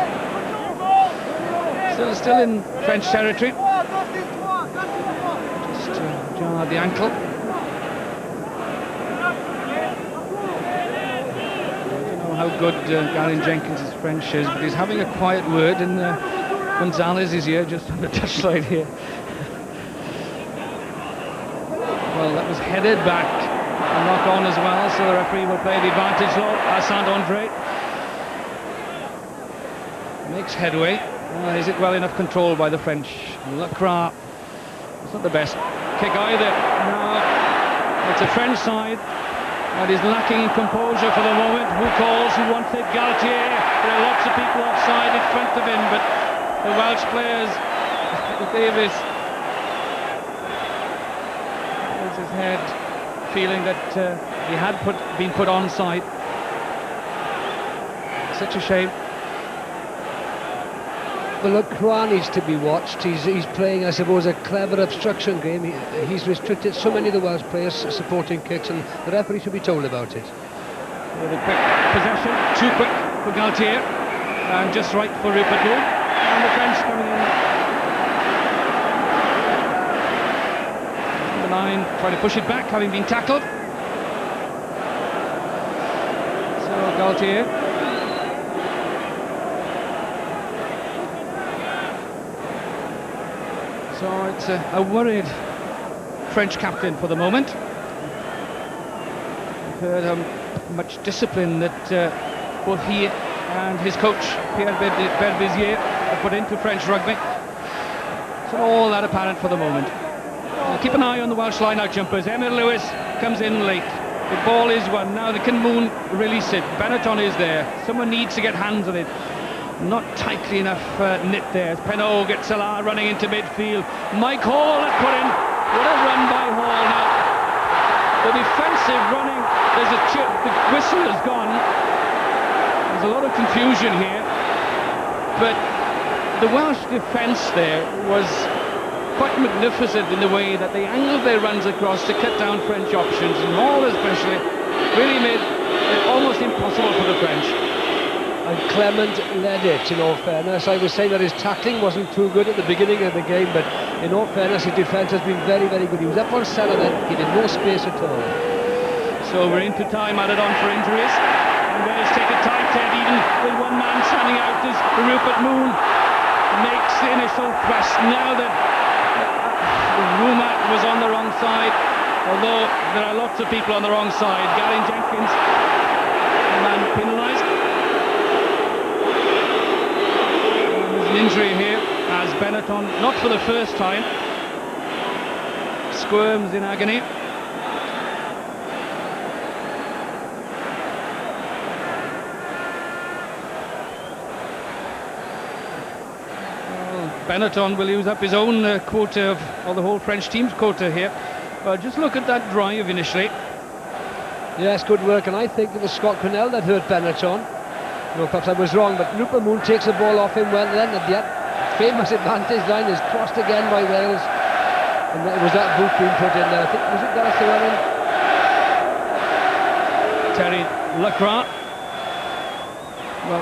S1: Still in French territory. Just jarred the ankle. How good Gary Jenkins' French is, but he's having a quiet word, and Gonzalez is here just on the touchline here. Well, that was headed back, a knock on as well, so the referee will play the advantage law. Saint-André makes headway. Is it well enough controlled by the French? Lacroix, it's not the best kick either. No, it's a French side. And he's lacking in composure for the moment. Who calls? Who wants it? Galtier. There are lots of people offside in front of him, but the Welsh players, Davis, holds his head, feeling that he had been put onside. Such a shame.
S2: Well, Lacroix needs to be watched. He's playing, I suppose, a clever obstruction game. He's restricted so many of the Welsh players supporting kicks, and the referee should be told about it.
S1: with a quick possession, too quick for Galtier, and just right for Rupert Moon, and the French coming in the line, trying to push it back, having been tackled. So Galtier. So it's a worried French captain for the moment. I've heard how much discipline that both he and his coach Pierre Berbizier have put into French rugby. So all that apparent for the moment. Keep an eye on the Welsh line-out jumpers. Emyr Lewis comes in late. The ball is won. Now can Moon release it? Benetton is there. Someone needs to get hands on it. Not tightly enough knit there. Penaud gets Salah running into midfield. Mike Hall had put in. What a run by Hall now. The defensive running. There's a chip. The whistle has gone. There's a lot of confusion here. But the Welsh defence there was quite magnificent in the way that they angled their runs across to cut down French options. And Hall especially really made it almost impossible for the French.
S2: And Clement led it, in all fairness. I was saying that his tackling wasn't too good at the beginning of the game, but in all fairness, his defence has been very, very good. He was up on Salah then, he did no space at all.
S1: So we're into time added on for injuries. And Wales take a tight head, even with one man standing out as Rupert Moon makes the initial thrust. Now that Rumat was on the wrong side, although there are lots of people on the wrong side. Gary Jenkins, the man penalised. An injury here as Benetton, not for the first time, squirms in agony. Well, Benetton will use up his own quota or the whole French team's quota here. Well, just look at that drive initially.
S2: Yes, good work, and I think it was Scott Quinnell that hurt Benetton. No, perhaps I was wrong, but Rupert Moon takes the ball off him well then, and yet famous advantage line is crossed again by Wales, and it was that boot being put in there. I think, was it Gareth Llewellyn?
S1: Terry Lacroix. Well,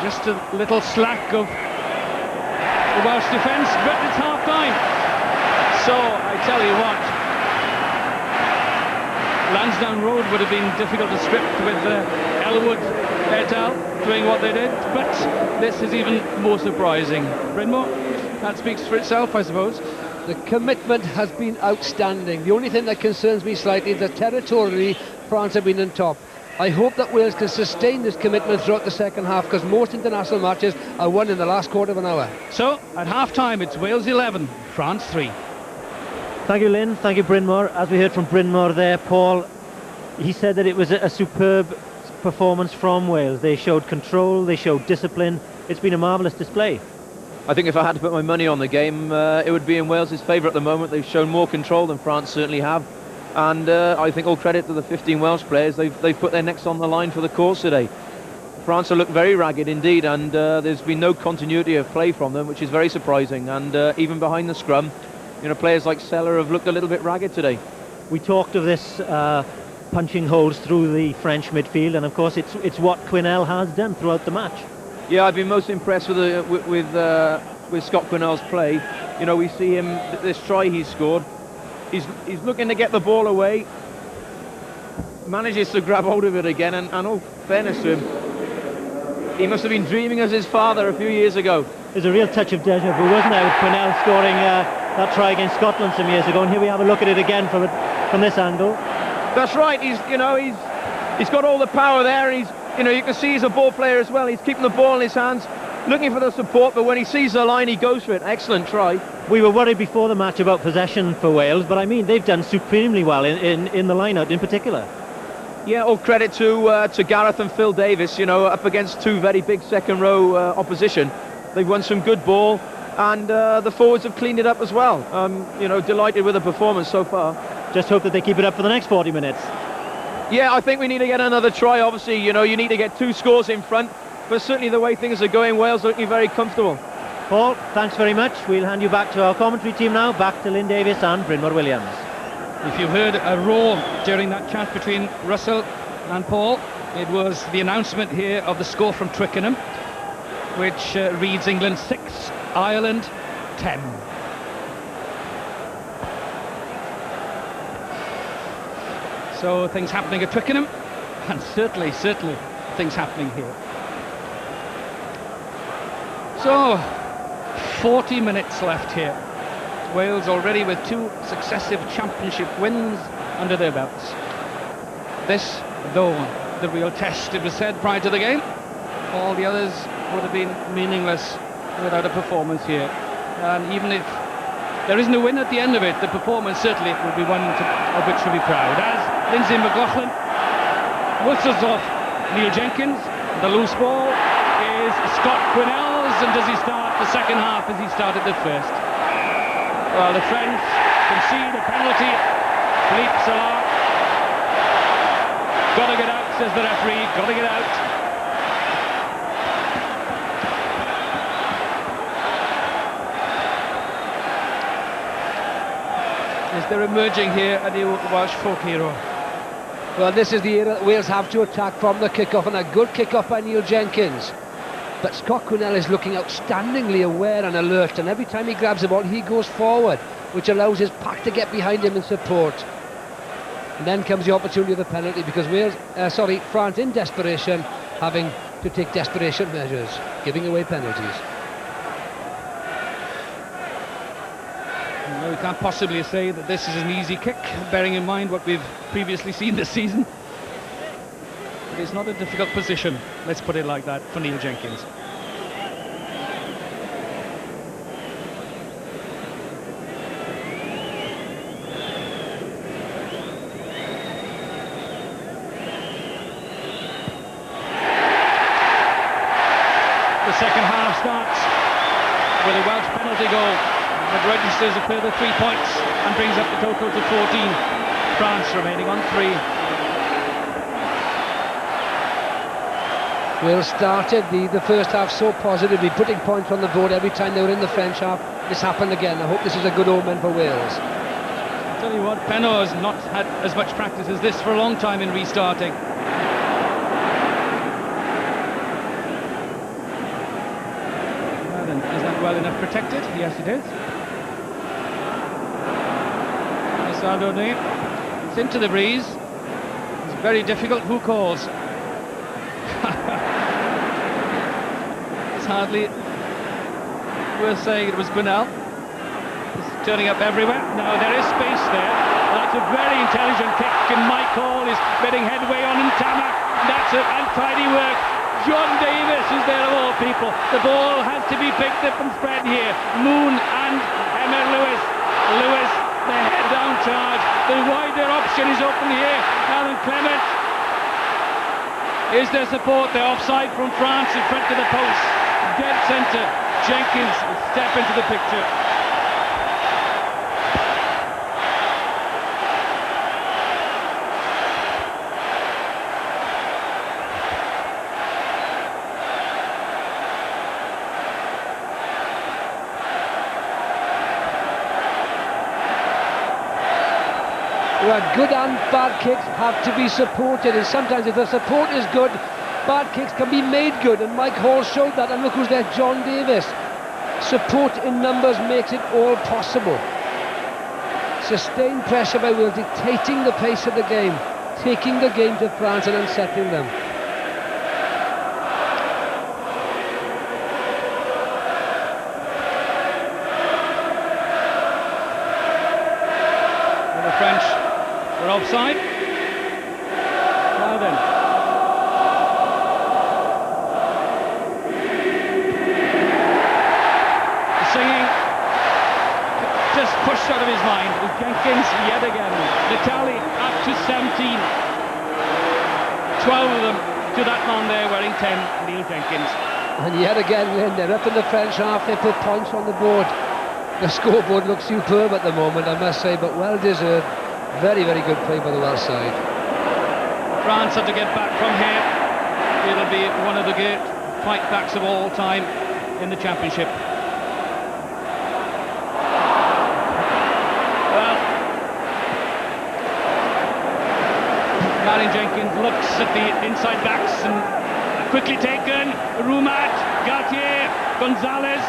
S1: just a little slack of the Welsh defence, but it's half-time. So, I tell you what, Lansdowne Road would have been difficult to strip with Elwood et al. Doing what they did, but this is even more surprising. Brynmore, that speaks for itself, I suppose.
S2: The commitment has been outstanding. The only thing that concerns me slightly is that territorially France have been on top. I hope that Wales can sustain this commitment throughout the second half, because most international matches are won in the last quarter of an hour.
S1: So, at half-time, it's Wales 11, France 3.
S3: Thank you, Lynn. Thank you, Brynmore. As we heard from Brynmore there, Paul, he said that it was a superb performance from Wales. They showed control, they showed discipline. It's been a marvellous display.
S4: I think if I had to put my money on the game, it would be in Wales' favour at the moment. They've shown more control than France certainly have, and I think all credit to the 15 Welsh players. They've put their necks on the line for the cause today. France have looked very ragged indeed, and there's been no continuity of play from them, which is very surprising. And even behind the scrum, you know, players like Seller have looked a little bit ragged today.
S3: We talked of this punching holes through the French midfield, and of course it's what Quinnell has done throughout the match.
S4: Yeah, I've been most impressed with Scott Quinnell's play. You know, we see him, this try he scored, he's looking to get the ball away, manages to grab hold of it again, and all fairness to him, he must have been dreaming as his father a few years ago.
S3: There's a real touch of deja vu, wasn't there, with Quinnell scoring that try against Scotland some years ago, and here we have a look at it again from this angle.
S4: That's right. He's got all the power there, and you can see he's a ball player as well. He's keeping the ball in his hands, looking for the support, but when he sees the line, he goes for it. Excellent try.
S3: We were worried before the match about possession for Wales, but I mean, they've done supremely well in the line-out in particular.
S4: Yeah, all credit to Gareth and Phil Davis, you know, up against two very big second-row opposition. They've won some good ball, and the forwards have cleaned it up as well. You know, delighted with the performance so far.
S3: Just hope that they keep it up for the next 40 minutes.
S4: Yeah, I think we need to get another try. Obviously, you know, you need to get 2 scores in front, but certainly the way things are going, Wales are looking very comfortable.
S3: Paul, thanks very much. We'll hand you back to our commentary team now, back to Lynn Davis and Brynmore Williams.
S1: If you heard a roar during that chat between Russell and Paul, It was the announcement here of the score from Twickenham, which reads England 6, Ireland 10. So things happening at Twickenham, and certainly things happening here. So 40 minutes left here. Wales already with 2 successive championship wins under their belts. This, though, the real test. It was said prior to the game, all the others would have been meaningless without a performance here. And even if there isn't a win at the end of it, the performance certainly would be one of which to be proud. As Lindsay McLaughlin whistles off Neil Jenkins, the loose ball is Scott Quinnell's, and does he start the second half as he started the first? Well, the French concede a penalty. Philippe Salah, gotta get out, says the referee, gotta get out. Is there emerging here a new Welsh folk hero?
S2: Well, this is the era that Wales have to attack from the kick-off, and a good kick-off by Neil Jenkins. But Scott Quinnell is looking outstandingly aware and alert, and every time he grabs the ball, he goes forward, which allows his pack to get behind him in support. And then comes the opportunity of the penalty, because France in desperation, having to take desperation measures, giving away penalties.
S1: No, we can't possibly say that this is an easy kick, bearing in mind what we've previously seen this season. But it's not a difficult position, let's put it like that, for Neil Jenkins. The second half starts with a Welsh penalty goal that registers a further 3 points and brings up the total to 14. France remaining on 3.
S2: Wales started the first half so positively, putting points on the board every time they were in the French half. This happened again. I hope this is a good omen for Wales.
S1: I'll tell you what, Penno has not had as much practice as this for a long time in restarting. Well then, is that well enough protected? Yes, it is. Sardone, it's into the breeze. It's very difficult. Who calls? It's hardly worth saying it was Quinnell. It's turning up everywhere. No, there is space there. That's a very intelligent kick, and Mike Hall is getting headway on Ntama. That's untidy work. John Davis is there of all people. The ball has to be picked up and spread here. Moon and Emma Lewis. Lewis, the head down charge. The wider option is open here. Alan Clement. Is there support there? Offside from France in front of the post. Dead centre. Jenkins will step into the picture.
S2: Well, good and bad kicks have to be supported, and sometimes if the support is good, bad kicks can be made good, and Mike Hall showed that. And look who's there, John Davis. Support in numbers makes it all possible. Sustained pressure by Wales, dictating the pace of the game, taking the game to France and unsettling them.
S1: And the French are offside. Now then. Singing just pushed out of his mind with Jenkins yet again. The tally up to 17. 12 of them to that man there wearing 10, Neil Jenkins.
S2: And yet again, they're up in the French half, they put points on the board. The scoreboard looks superb at the moment, I must say, but well deserved. Very, very good play by the Welsh side.
S1: France have to get back from here. It'll be one of the great fight backs of all time in the championship. Gary Jenkins looks at the inside backs and quickly taken. Roumat, Galtier, Gonzalez.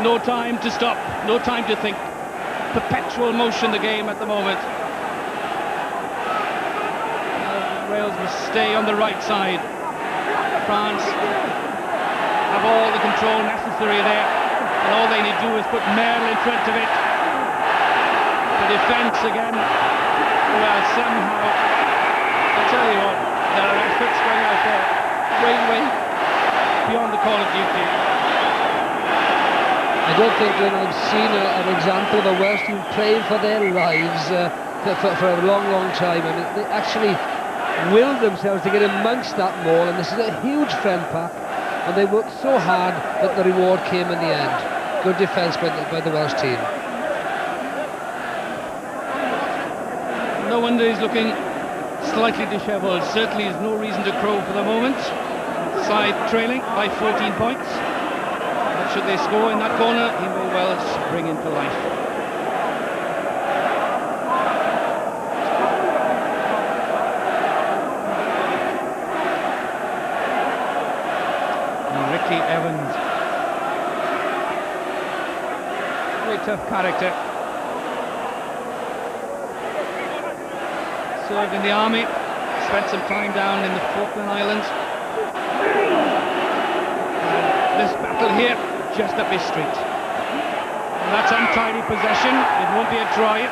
S1: No time to stop, no time to think. Perpetual motion the game at the moment. Wales will stay on the right side. France have all the control necessary there, and all they need to do is put Merle in front of it. The defence again, well, somehow, I tell you what, there are efforts going out there way beyond the call of duty.
S2: I don't think, Glenn, I've seen an example of a Welsh team playing for their lives for a long time. I mean, they actually willed themselves to get amongst that maul, and this is a huge front pack, and they worked so hard that the reward came in the end. Good defence by the Welsh team.
S1: No wonder he's looking slightly dishevelled. Certainly there's no reason to crow for the moment. Side trailing by 14 points. But should they score in that corner, he may well spring into life. And Ricky Evans. Very tough character. Served in the army, spent some time down in the Falkland Islands. And this battle here, just up his street. And that's untidy possession, it won't be a try.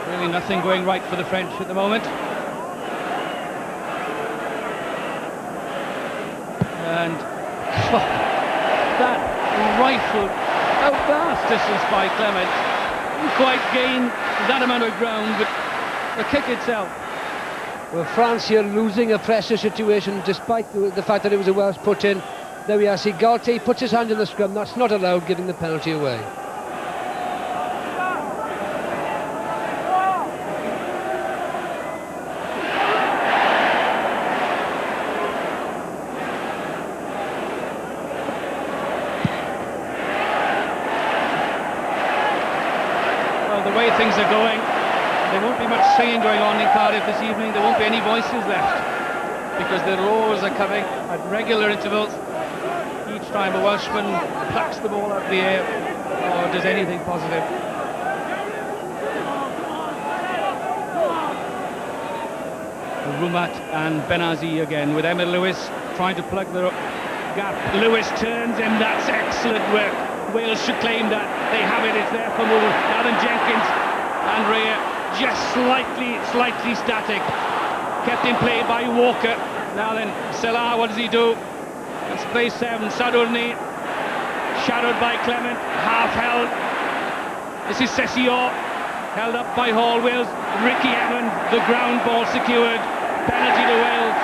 S1: Really nothing going right for the French at the moment. And that rifled a vast distance by Clement. Didn't quite gain that amount of ground, but the kick itself.
S2: Well, France here losing a pressure situation despite the fact that it was a Welsh put in. There we are, see Galtier puts his hand in the scrum. That's not allowed, giving the penalty away.
S1: Things are going. There won't be much singing going on in Cardiff this evening. There won't be any voices left because the roars are coming at regular intervals each time a Welshman plucks the ball out of the air or does anything positive. Roumat and Benazi again with Emma Lewis trying to plug the gap. Lewis turns him. That's excellent work. Wales should claim that. They have it. It's there for Moore. Now then Jenkins. Andrea just slightly static. Kept in play by Walker. Now then, Salah, what does he do? Let's play 7. Sadurni, shadowed by Clement, half held. This is Sessio, held up by Hall. Wales, Ricky Evans, the ground ball secured. Penalty to Wales.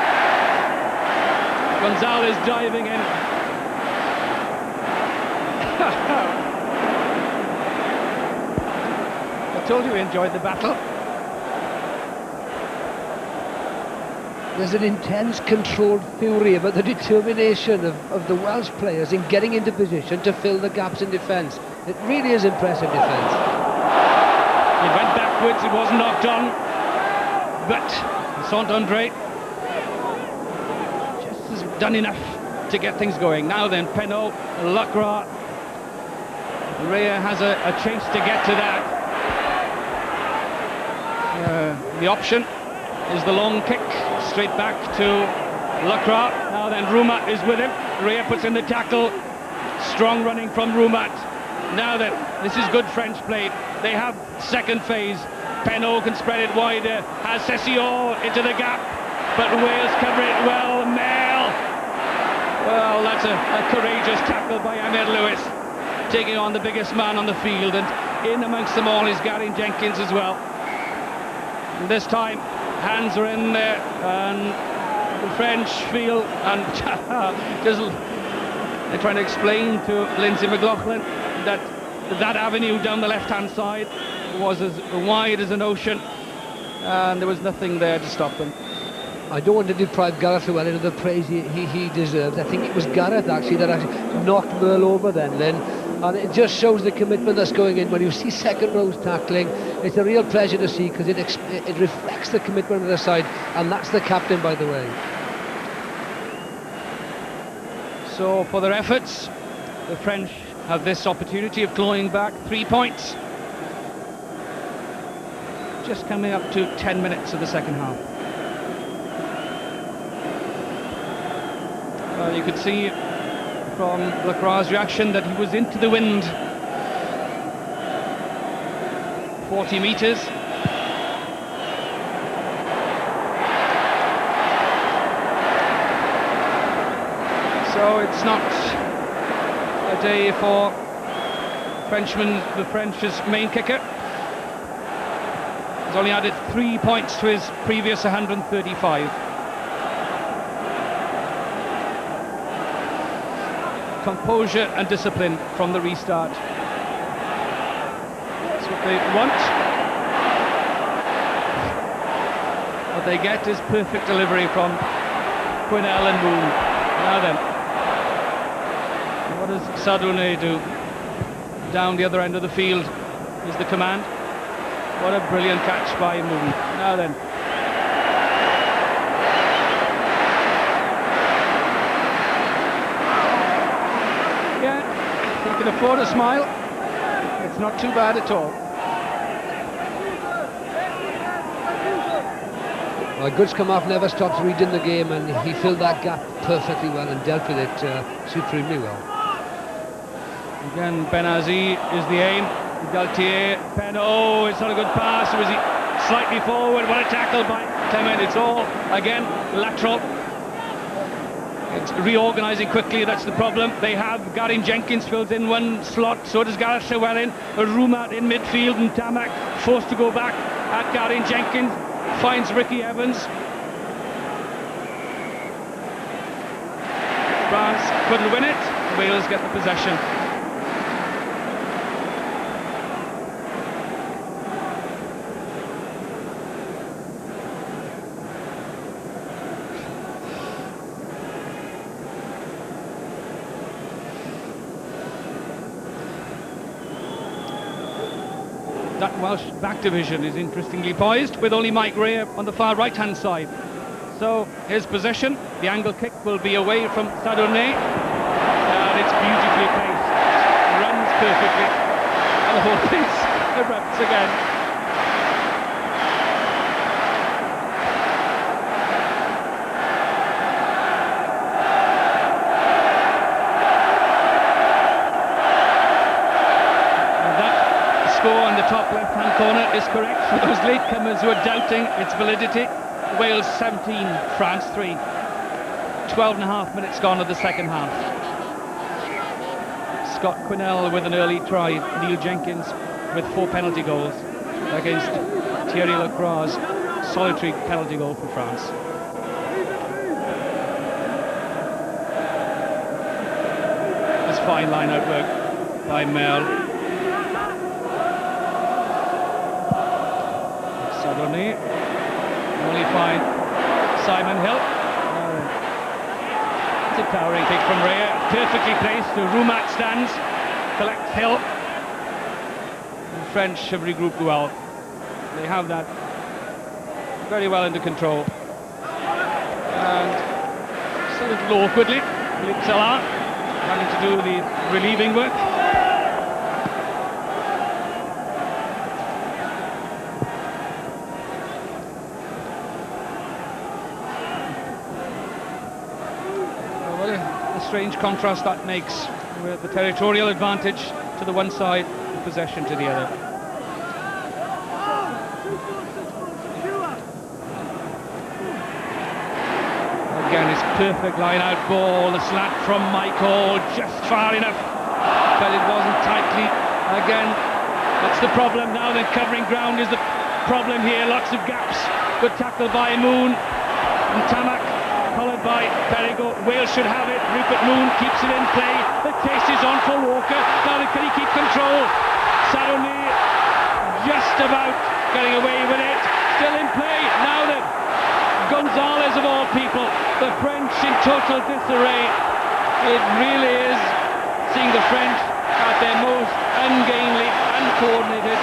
S1: Gonzalez diving in. I told you we enjoyed the battle.
S2: There's an intense controlled fury about the determination of the Welsh players in getting into position to fill the gaps in defence. It really is impressive defence.
S1: It went backwards, it wasn't knocked on, but Saint-André just has done enough to get things going. Now then, Penaud, Lacroix. Rhea has a chase to get to that. The option is the long kick straight back to Lacroix. Now then, Roumat is with him. Rhea puts in the tackle. Strong running from Roumat. Now then, this is good French play. They have second phase. Penaud can spread it wider. Has Sessio into the gap, but Wales cover it well. Merle. Well, that's a courageous tackle by Ahmed Lewis, taking on the biggest man on the field, and in amongst them all is Gary Jenkins as well. And this time, hands are in there, and the French feel, and just they're trying to explain to Lindsay McLaughlin that avenue down the left-hand side was as wide as an ocean, and there was nothing there to stop them.
S2: I don't want to deprive Gareth Llewellyn of the praise he deserves. I think it was Gareth actually that actually knocked Merle over then, Lynn. And it just shows the commitment that's going in. When you see second rows tackling, it's a real pleasure to see, because it reflects the commitment of the side, and that's the captain, by the way.
S1: So for their efforts, the French have this opportunity of clawing back 3 points. Just coming up to 10 minutes of the second half. You could see from Lacroix's reaction that he was into the wind. 40 metres. So it's not a day for the French's main kicker. He's only added 3 points to his previous 135. Composure and discipline from the restart. That's what they want. What they get is perfect delivery from Quinnell and Moon. Now then, what does Sadurné do? Down the other end of the field is the command. What a brilliant catch by Moon. Now then. You can afford a smile. It's not too bad at all.
S2: Well, Gutzkamov never stops reading the game, and he filled that gap perfectly well and dealt with it supremely well.
S1: Again, Benazi is the aim. Galtier, oh, it's not a good pass. Or is he slightly forward? What a tackle by Clement. It's all, again, lateral. It's reorganising quickly, that's the problem. They have Garin Jenkins fills in one slot, so does Gareth Llewellyn. Roumat in midfield, and Tamak forced to go back at Garin Jenkins. Finds Ricky Evans. France couldn't win it. Wales get the possession. That Welsh back division is interestingly poised, with only Mike Ray on the far right-hand side. So his possession, the angle kick will be away from Sadurné, and it's beautifully placed. Runs perfectly, and the whole thing's erupts again. On the top left-hand corner is correct for those latecomers who are doubting its validity. Wales 17, France 3. 12.5 minutes gone of the second half. Scott Quinnell with an early try. Neil Jenkins with 4 penalty goals against Thierry Lacroix's solitary penalty goal for France. This fine line-out work by Merle. Sadurné, only find Simon Hill. It's a towering kick from Raya, perfectly placed. Roumat stands, collects Hill. The French have regrouped well. They have that very well under control. And just a little awkwardly, Philippe Salah having to do the relieving work. Strange contrast that makes, with the territorial advantage to the one side, the possession to the other. Again, it's perfect line-out ball, the slat from Michael, just far enough, but it wasn't tightly. Again, that's the problem now, then covering ground is the problem here, lots of gaps. Good tackle by Moon, and Tamak followed by Perrigo. Wales should have it. Rupert Moon keeps it in play. The chase is on for Walker. Now can he keep control? Sadurné just about getting away with it. Still in play. Now then, Gonzalez of total disarray. It really is seeing the French at their most ungainly, uncoordinated.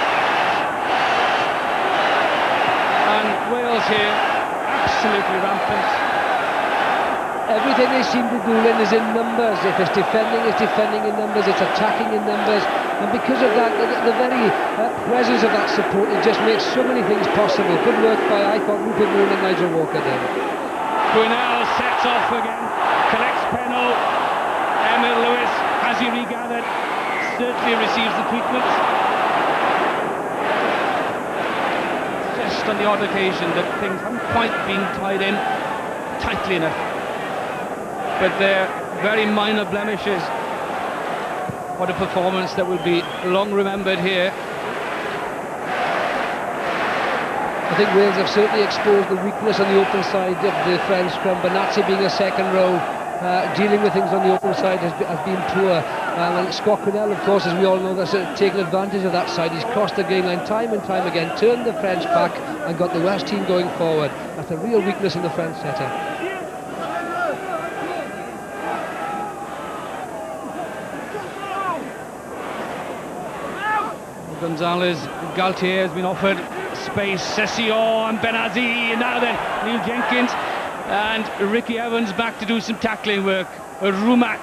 S1: And Wales here, absolutely rampant.
S2: Everything they seem to do, Lynn, is in numbers. If it's defending in numbers, it's attacking in numbers. And because of that, the very presence of that support, it just makes so many things possible. Good work by, I thought, Rupert Moon and Nigel Walker there.
S1: Quinnell sets off again, collects Penno. Emyr Lewis, has he regathered, certainly receives the treatment. Just on the odd occasion that things haven't quite been tied in tightly enough. But they're very minor blemishes. What a performance that will be long remembered here.
S2: I think Wales have certainly exposed the weakness on the open side of the French scrum. Benazzi being a second row, dealing with things on the open side has been poor. And Scott Quinnell, of course, as we all know, has taken advantage of that side. He's crossed the gain line time and time again, turned the French back and got the Welsh team going forward. That's a real weakness in the French setter.
S1: Gonzalez, Galtier has been offered space. Session and Benazzi, and now then Neil Jenkins and Ricky Evans back to do some tackling work. Roumat.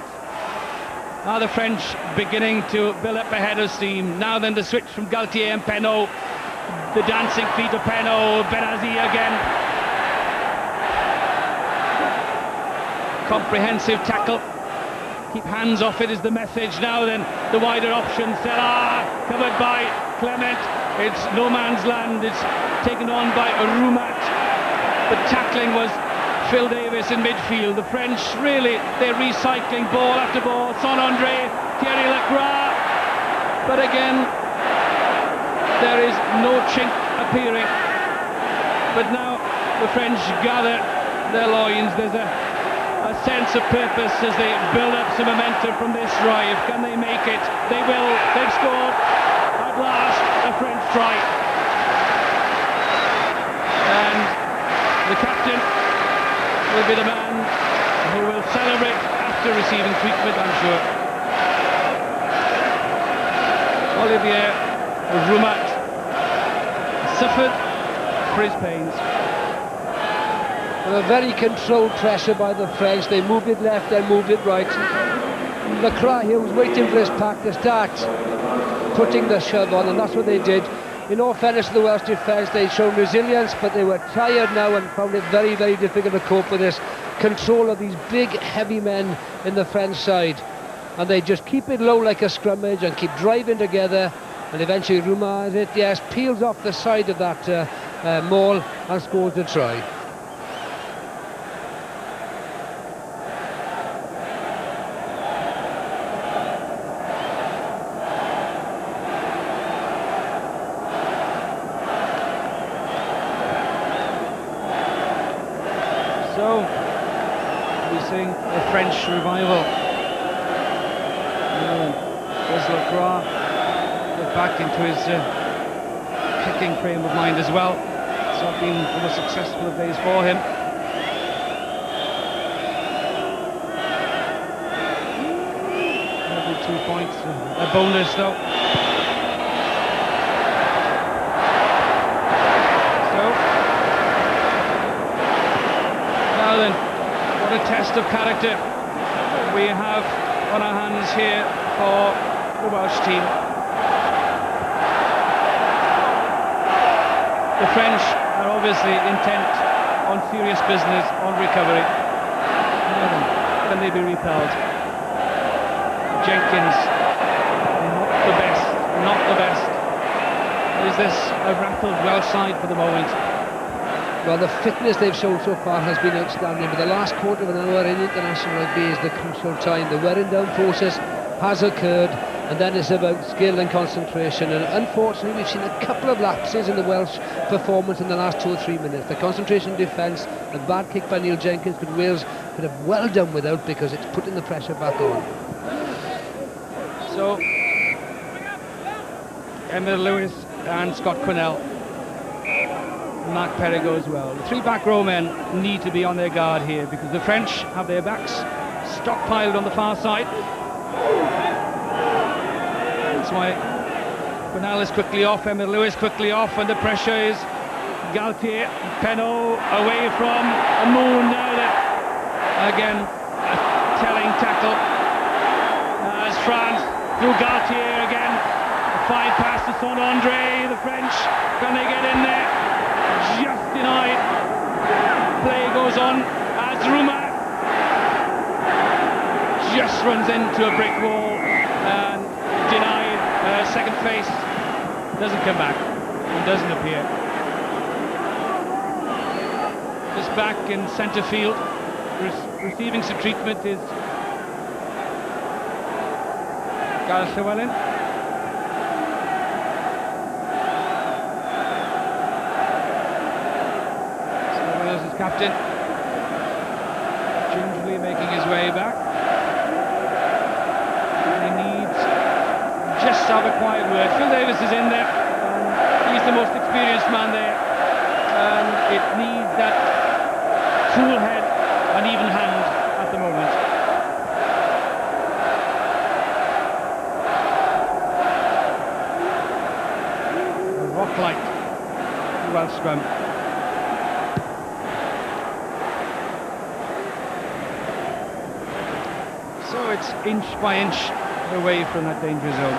S1: Now the French beginning to build up a head of steam. Now then the switch from Galtier and Penno. The dancing feet of Penno. Benazzi again. Comprehensive tackle. Keep hands off it is the message. Now then, the wider option. Salah covered by Clement. It's no man's land. It's taken on by Roumat. The tackling was Phil Davis in midfield. The French really, they're recycling ball after ball. Saint-André, Thierry Lacroix. But again, there is no chink appearing. But now the French gather their loins. There's a sense of purpose as they build up some momentum from this drive. Can they make it? They will. They've scored at last a French try. And the captain will be the man who will celebrate after receiving treatment, I'm sure. Olivier Roumat suffered for his pains.
S2: A very controlled pressure by the French. They moved it left, then moved it right. Lacroix here was waiting for his pack to start putting the shove on, and that's what they did. In all fairness to the Welsh defence, they showed resilience, but they were tired now and found it very, very difficult to cope with this control of these big, heavy men in the French side. And they just keep it low like a scrummage and keep driving together, and eventually Roumat, peels off the side of that maul and scores the try.
S1: So, we're seeing a French revival. There's Lacroix get back into his kicking frame of mind as well. It's not been the most successful of days for him. Every 2 points, a bonus though. Now then, what a test of character we have on our hands here for the Welsh team. The French are obviously intent on serious business, on recovery. Can they be repelled? Jenkins, not the best. Is this a rattled Welsh side for the moment?
S2: Well, the fitness they've shown so far has been outstanding, but the last quarter of an hour in international rugby is the crucial time. The wearing down process has occurred, and then it's about skill and concentration. And unfortunately, we've seen a couple of lapses in the Welsh performance in the last 2 or 3 minutes. The concentration defence, the bad kick by Neil Jenkins, but Wales could have well done without, because it's putting the pressure back on.
S1: So, Emyr Lewis and Scott Quinnell. Marc Perigo as well. The three back row men need to be on their guard here because the French have their backs stockpiled on the far side. That's why Bernal is quickly off, Emile Lewis quickly off, and the pressure is Galtier, Penaud away from Moon now. Again, a telling tackle as France through Galtier again. A fine pass to Saint-André. The French, can they get in there? Just denied. Play goes on as Rouma just runs into a brick wall and denied. Second face doesn't come back and doesn't appear. Just back in centre field, receiving some treatment is Gareth Llewellyn. So Wales is captain, gingerly making his way back. Just have a quiet word. Phil Davis is in there, and he's the most experienced man there, and it needs that cool head and even hand at the moment. A rock light, Welsh scrum. So it's inch by inch away from that danger zone.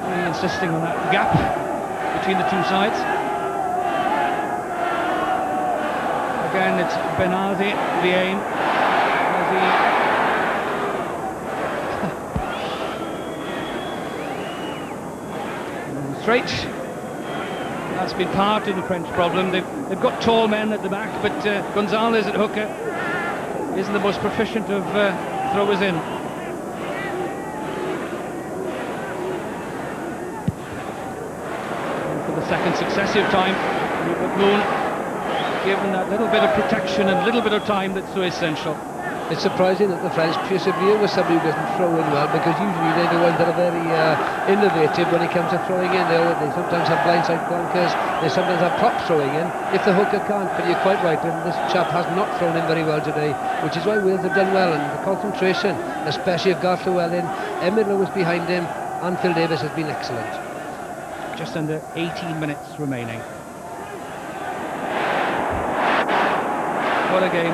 S1: Really insisting on that gap between the two sides. Again, it's Benazzi, the aim. Straight. That's been part of the French problem. They've got tall men at the back, but Gonzalez at hooker isn't the most proficient of throwers in. And for the second successive time, Rupert Moon given that little bit of protection and a little bit of time that's so essential.
S2: It's surprising that the French persevere with somebody who doesn't throw in well, because usually they're the ones that are very innovative when it comes to throwing in. They sometimes have blindside blankers, they sometimes have props throwing in if the hooker can't. But you're quite right, and this chap has not thrown in very well today, which is why Wales have done well. And the concentration, especially of Gareth Llewellyn, Emile Lewis behind him, and Phil Davis has been excellent.
S1: Just under 18 minutes remaining. What a game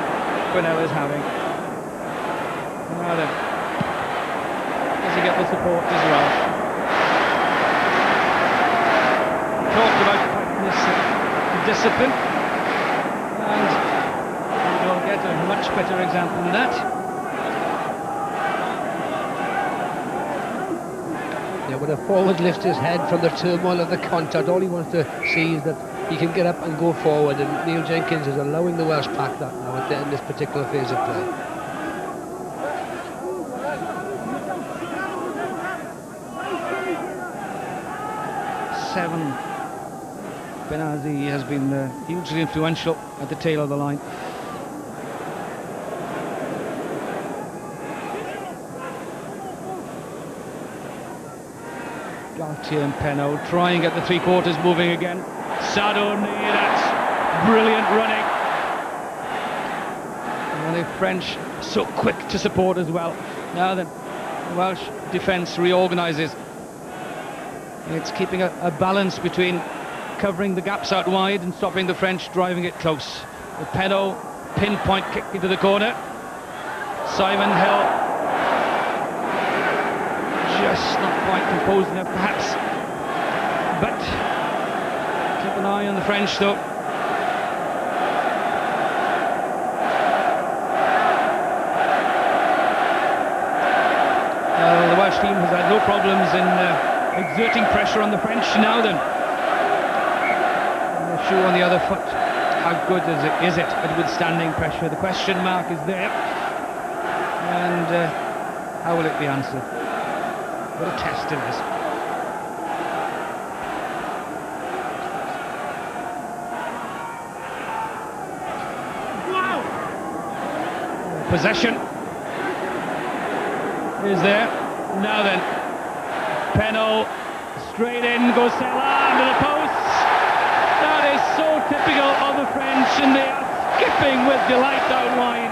S1: Brunel is having. Now then, does he get the support as well? We talked about tightness and discipline, and we don't get a much better example than that.
S2: Yeah, when a forward lifts his head from the turmoil of the contact, all he wants to see is that he can get up and go forward, and Neil Jenkins is allowing the Welsh pack that now in this particular phase of play.
S1: Benazzi has been hugely influential at the tail of the line. Galtier and Penaud try and get the three quarters moving again. Saint-André, that's brilliant running. And the French so quick to support as well. Now then, the Welsh defence reorganises. It's keeping a balance between covering the gaps out wide and stopping the French driving it close. The Penaud pinpoint kick into the corner. Simon Hill just not quite composed enough perhaps, but keep an eye on the French though. The Welsh team has had no problems in exerting pressure on the French. Now then, and the shoe on the other foot, how good is it at withstanding pressure? The question mark is there, and how will it be answered? What a test it is. possession is there. Now then, Penaud straight in, goes Salah under the post. That is so typical of the French, and they are skipping with delight down wide.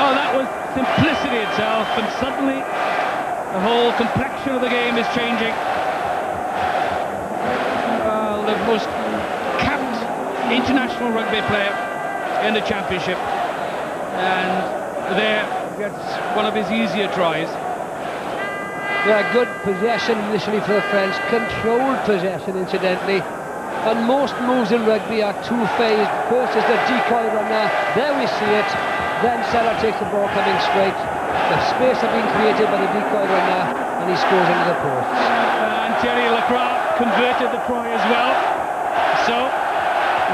S1: Oh, that was simplicity itself, and suddenly the whole complexion of the game is changing. Well, the most capped international rugby player in the championship, and there gets one of his easier tries.
S2: Yeah, good possession initially for the French, controlled possession incidentally, and most moves in rugby are two-phased. First is the decoy runner, there we see it, then Salah takes the ball coming straight. The space has been created by the decoy runner, and he scores into the posts.
S1: And Thierry Lacroix converted the try as well. So,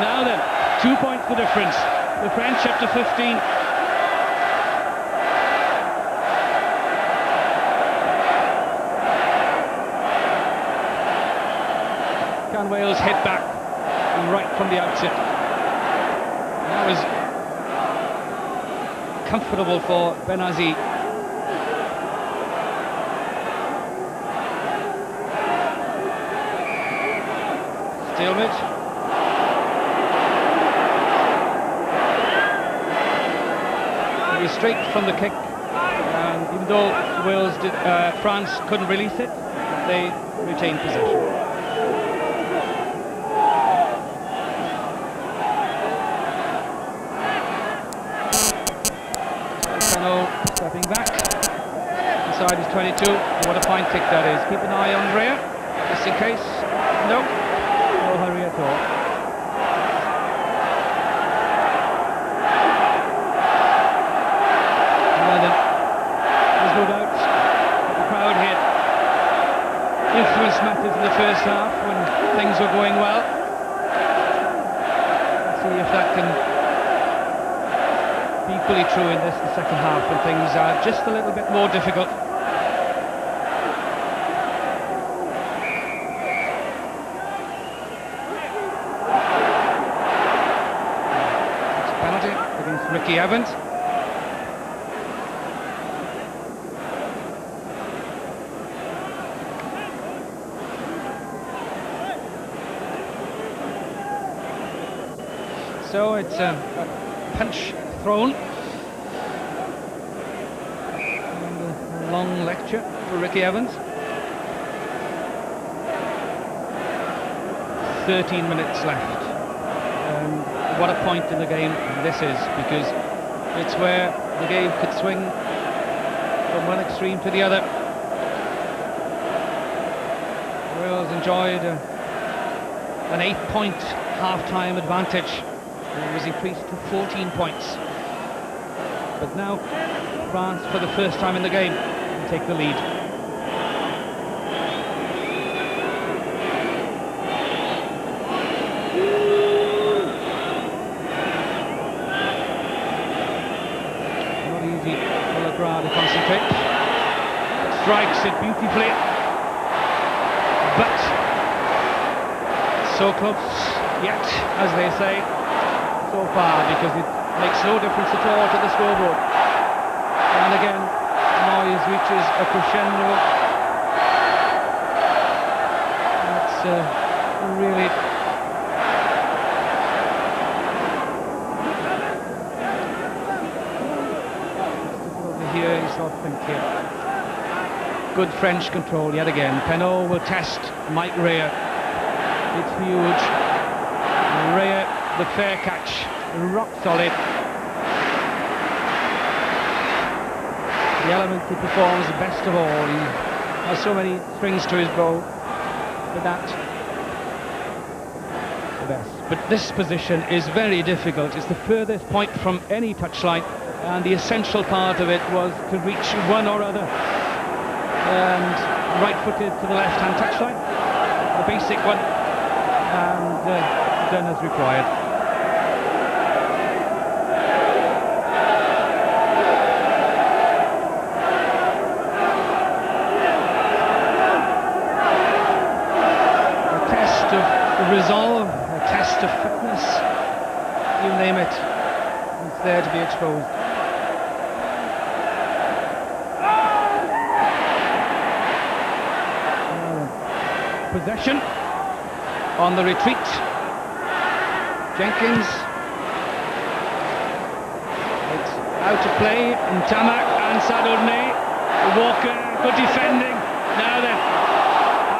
S1: now then, 2 points the difference. The French up to 15. Can Wales hit back right from the outset? That was comfortable for Benazi. Stalemate. It was straight from the kick, and even though France couldn't release it, they retained possession. Stepping back inside his 22. What a fine kick that is. Keep an eye on Rea, just in case. No hurry at all. There's no doubt the crowd here influenced matters in the first half when things were going well. Let's see if that can equally true in the second half when things are just a little bit more difficult. It's a penalty against Ricky Evans. So it's a punch thrown. And a long lecture for Ricky Evans. 13 minutes left. What a point in the game this is, because it's where the game could swing from one extreme to the other. Wales enjoyed an 8-point half-time advantage. It was increased to 14 points. But now France, for the first time in the game, can take the lead. Not easy for Lacroix to concentrate. Strikes it beautifully. But so close yet, as they say, so far, because it makes no difference at all to the scoreboard. And again, noise reaches a crescendo. It's really over here. You sort of think here. Good French control yet again. Penaud will test Mike Rea. It's huge. Rea, the fair catch, rock solid. The element he performs the best of all. He has so many strings to his bow, but that the best. But this position is very difficult. It's the furthest point from any touchline, and the essential part of it was to reach one or other. And right-footed to the left-hand touchline, the basic one, and done as required. A test of resolve, a test of fitness, you name it, it's there to be exposed. possession. On the retreat, Jenkins. It's out to play, and Tamak and Sadorne. Walker, good defending. Now then,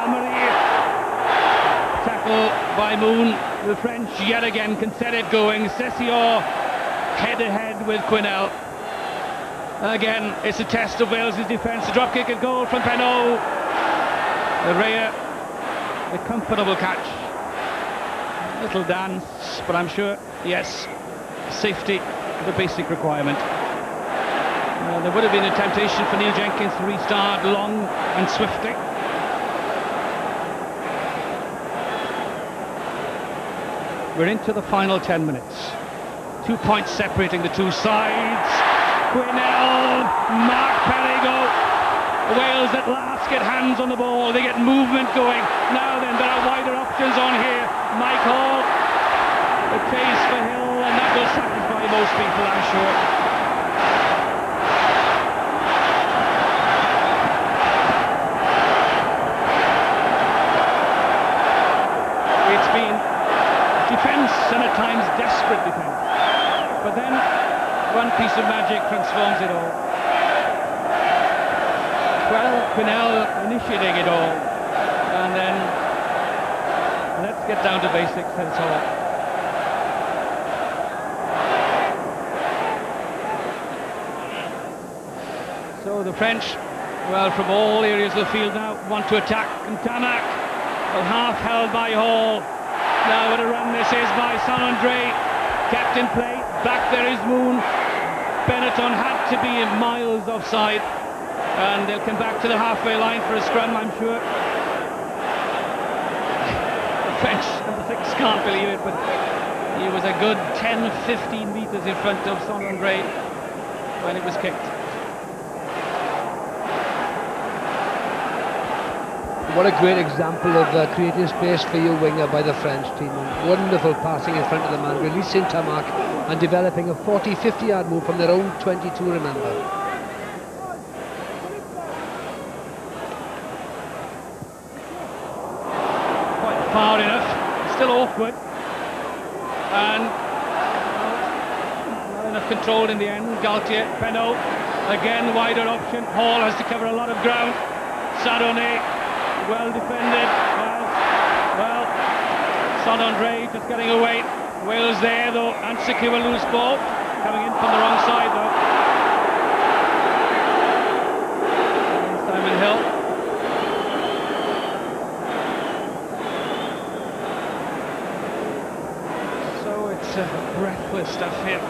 S1: Amari, tackle by Moon. The French yet again can set it going. Sessio head-to-head with Quinnell. Again, it's a test of Wales' defence. A drop kick, a goal from Penaud. Rea, a comfortable catch. Little dance, but I'm sure, yes, safety, the basic requirement. There would have been a temptation for Neil Jenkins to restart long and swiftly. We're into the final 10 minutes. 2 points separating the two sides. Quinnell, Mark Perigo. Wales at last get hands on the ball. They get movement going. Now then, there are wider options on here. Mike Hall, the chase for Hill, and that will satisfy most people, I'm sure. It's been defence, and at times desperate defence. But then one piece of magic transforms it all. Well, Quinnell initiating it all, and then let's get down to basics, that's all. So the French, well, from all areas of the field now, want to attack, and Tamak, well, half held by Hall. Now what a run this is by Saint-André, kept in play, back there is Moon. Benetton had to be miles offside, and they'll come back to the halfway line for a scrum, I'm sure. The French number 6 can't believe it, but he was a good 10-15 metres in front of Saint-André when it was kicked.
S2: What a great example of creating space for your winger by the French team. And wonderful passing in front of the man, releasing Tamak and developing a 40-50 yard move from their own 22, remember.
S1: Quite far enough, still awkward, and not enough control in the end. Galtier, Penaud, again wider option. Hall has to cover a lot of ground. Sadorne, well defended. Well, Saint-André just getting away. Wales there though, and secure loose ball. Coming in from the wrong side though. Simon Hill. So it's breathless stuff here.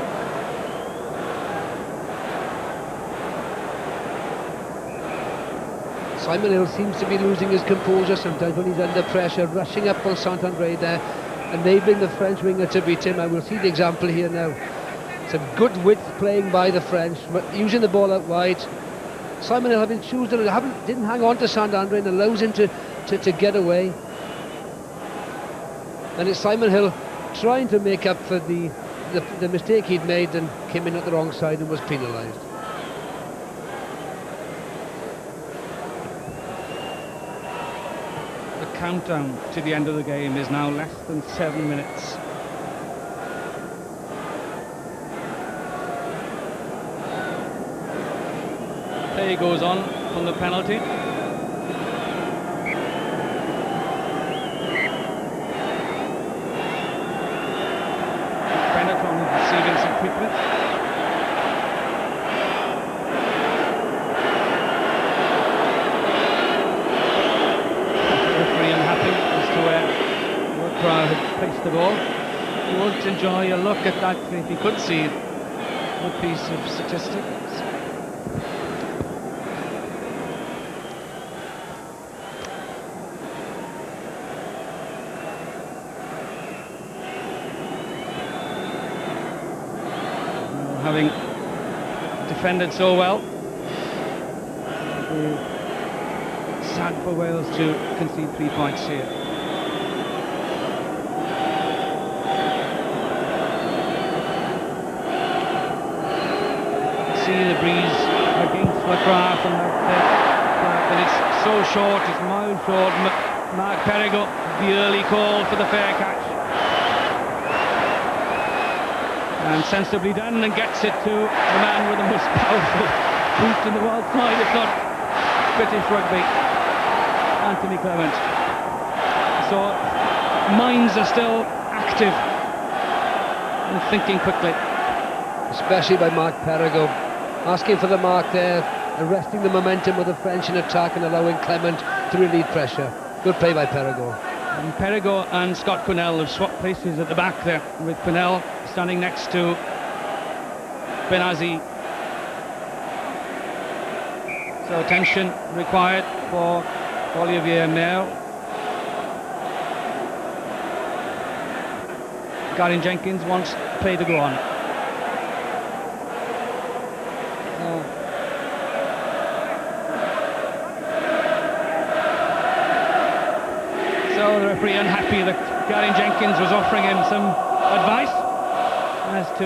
S2: Simon Hill seems to be losing his composure sometimes when he's under pressure, rushing up on Saint-André there, enabling the French winger to beat him. And we'll see the example here now. Some good width playing by the French, but using the ball out wide. Simon Hill having chosen it, didn't hang on to Saint-André and allows him to get away. And it's Simon Hill trying to make up for the mistake he'd made and came in at the wrong side and was penalised.
S1: Countdown to the end of the game is now less than 7 minutes. Play goes on from the penalty. Benetton is receiving some treatment. Had placed the ball. He won't enjoy a look at that if he could see a piece of statistics. Having defended so well, sad for Wales to concede 3 points here. The breeze against McGrath and it's so short, it's miles short. Mark Perigo, the early call for the fair catch. And sensibly done, and gets it to the man with the most powerful boot in the world side, if not British rugby, Anthony Clement. So minds are still active and thinking quickly.
S2: Especially by Mark Perigo, asking for the mark there, arresting the momentum of the French in attack and allowing Clement to relieve pressure. Good play by Perigo.
S1: And Perigo and Scott Quinnell have swapped places at the back there, with Quinnell standing next to Benazi. So attention required for Olivier Merle. Garyn Jenkins wants play to go on. So the referee unhappy that Garyn Jenkins was offering him some advice as to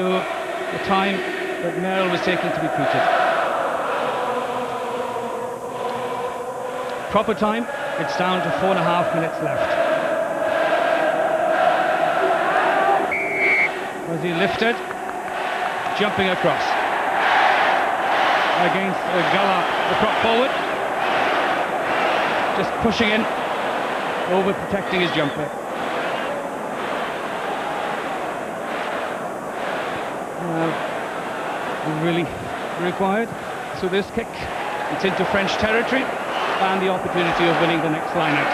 S1: the time that Merle was taking to be treated. Proper time, it's down to 4.5 minutes left. Was he lifted? Jumping across. Against Gala, the prop forward. Just pushing in, over protecting his jumper. Really required. So this kick, it's into French territory and the opportunity of winning the next line out.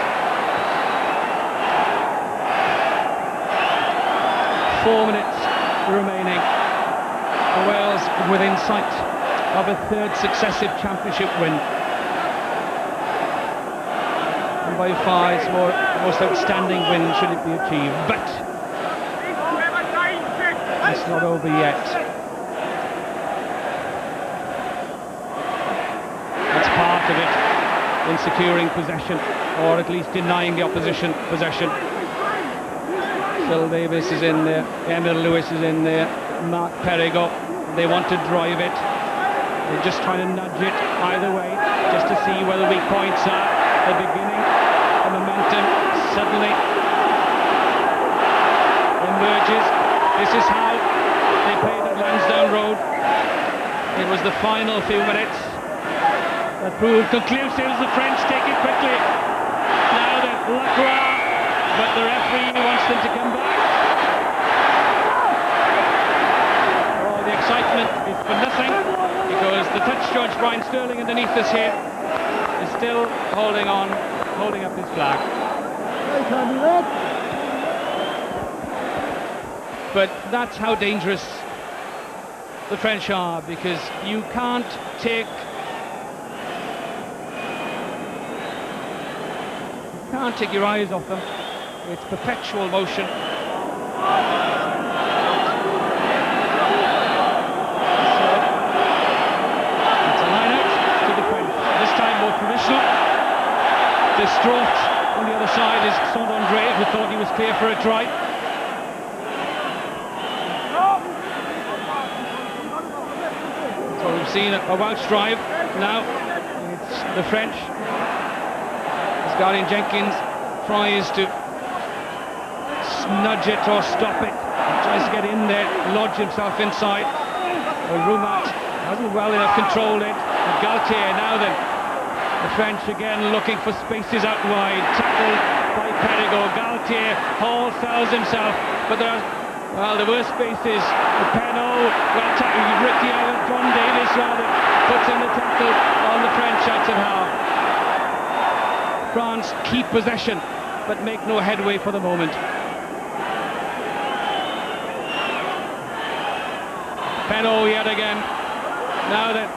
S1: 4 minutes remaining. Wales within sight of a third successive championship win. And by far its most outstanding win should it be achieved. But it's not over yet. Part of it in securing possession, or at least denying the opposition possession. Phil Davis is in there, Emil Lewis is in there, Mark Perigo. They want to drive it. They're just trying to nudge it either way, just to see where the weak points are. The beginning, the momentum suddenly emerges. This is how they played at Lansdowne Road. It was the final few minutes that proved conclusive as the French take it quickly. Now that Lacroix, but the referee wants them to come back. Oh, the excitement is for nothing, because the touch judge, Brian Sterling, underneath us here, is still holding on, holding up his flag. But that's how dangerous the French are, because you can't take your eyes off them. It's perpetual motion. So, it's a line out to the French. This time more traditional. Distraught on the other side is Saint-André, who thought he was clear for a try. So we've seen a Welsh drive. Now it's the French. Garyn Jenkins tries to nudge it or stop it. He tries to get in there, lodge himself inside. Roumat hasn't well enough controlled it. And Galtier now then. The French again looking for spaces out wide. Tackled by Perigo. Galtier Hall sells himself, but there were spaces. Penaud, John Davis rather, puts in the tackle on the French out of half. France keep possession, but make no headway for the moment. Penaud yet again. Now that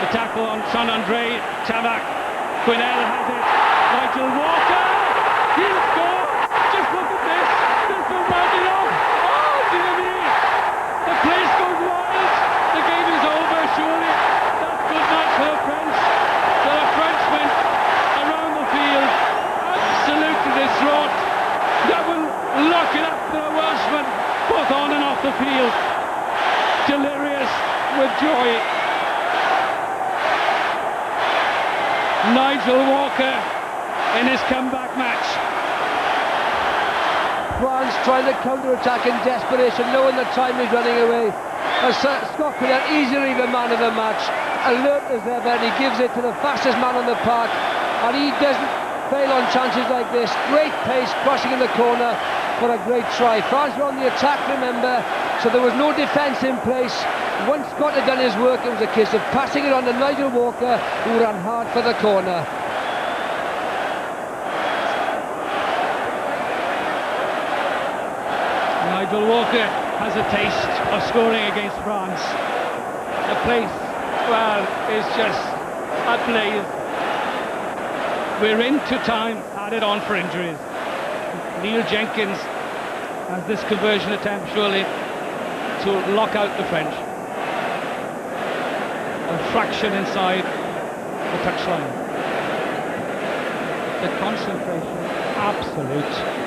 S1: the tackle on Saint-André, Tamac, Quinnell has it. Nigel Walker, he'll score. Just look at this. There's no rounding off. Oh, dear me. The place goes wild. The game is over, surely. That's good night for the French. So the Frenchmen around the field, absolutely distraught. That will lock it up for the Welshmen, both on and off the field. Delirious with joy. Nigel Walker in his comeback match.
S2: France trying to counter-attack in desperation, knowing the time is running away. Scott Quinnell, easily the man of the match, alert as ever, and he gives it to the fastest man on the park, and he doesn't fail on chances like this. Great pace, crossing in the corner for a great try. France were on the attack, remember, so there was no defence in place. Once Scott had done his work, it was a case of passing it on to Nigel Walker, who ran hard for the corner.
S1: Nigel Walker has a taste of scoring against France. The place, well, is just ablaze. We're into time added on for injuries. Neil Jenkins has this conversion attempt surely to lock out the French. A fraction inside the touchline. The concentration, absolute.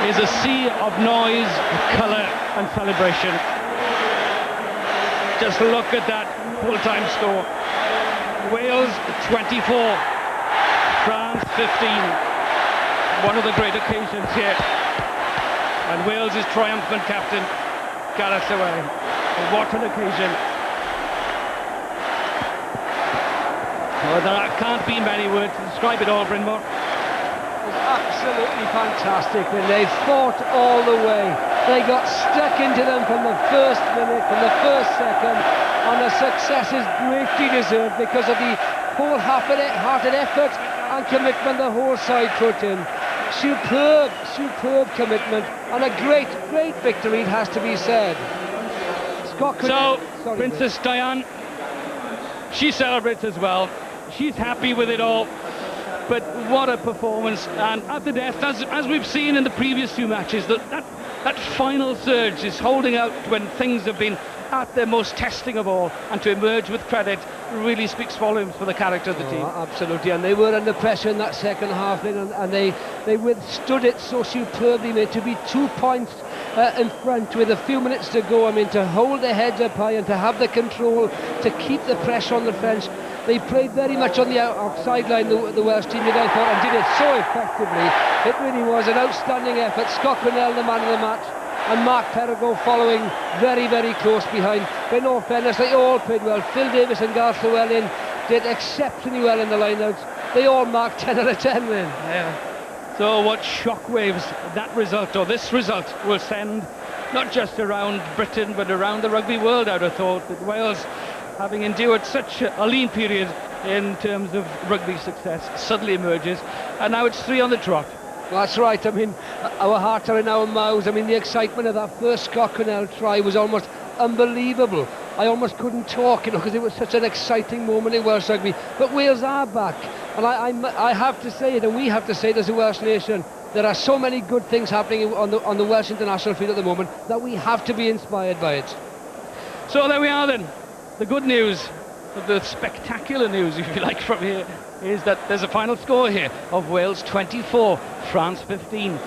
S1: Is a sea of noise, colour and celebration. Just look at that full-time score. Wales 24, France 15. One of the great occasions here. And Wales' triumphant captain, Gareth Southwell. What an occasion. Oh, there can't be many words to describe it all, Brynmore.
S2: Absolutely fantastic, and they fought all the way. They got stuck into them from the first minute, from the first second, and the success is greatly deserved because of the wholehearted effort and commitment the whole side put in. Superb commitment, and a great victory, it has to be said.
S1: Princess Diane, she celebrates as well. She's happy with it all. But what a performance, and at the death, as we've seen in the previous two matches, that final surge is holding out when things have been at their most testing of all, and to emerge with credit really speaks volumes for the character of the team.
S2: Absolutely, and they were under pressure in that second half, and they withstood it so superbly, mate. To be 2 points in front with a few minutes to go, I mean, to hold their heads up high and to have the control, to keep the pressure on the French. They played very much on the outside line, the Welsh team, I thought, and did it so effectively. It really was an outstanding effort. Scott Quinnell, the man of the match, and Mark Perigo following very, very close behind. But in all fairness, they all played well. Phil Davis and Gareth Llewellyn did exceptionally well in the lineouts. They all marked 10 out of 10 win.
S1: Yeah. So what shockwaves that result, or this result, will send, not just around Britain, but around the rugby world, I'd have thought, that Wales, having endured such a lean period in terms of rugby success, suddenly emerges, and now it's 3 on the trot.
S2: That's right. I mean, our hearts are in our mouths. I mean, the excitement of that first Scott Quinnell try was almost unbelievable. I almost couldn't talk, because it was such an exciting moment in Welsh rugby. But Wales are back, and I have to say it, and we have to say it as a Welsh nation. There are so many good things happening on the Welsh international field at the moment that we have to be inspired by it.
S1: So there we are then. The good news, the spectacular news, if you like, from here, is that there's a final score here of Wales 24, France 15.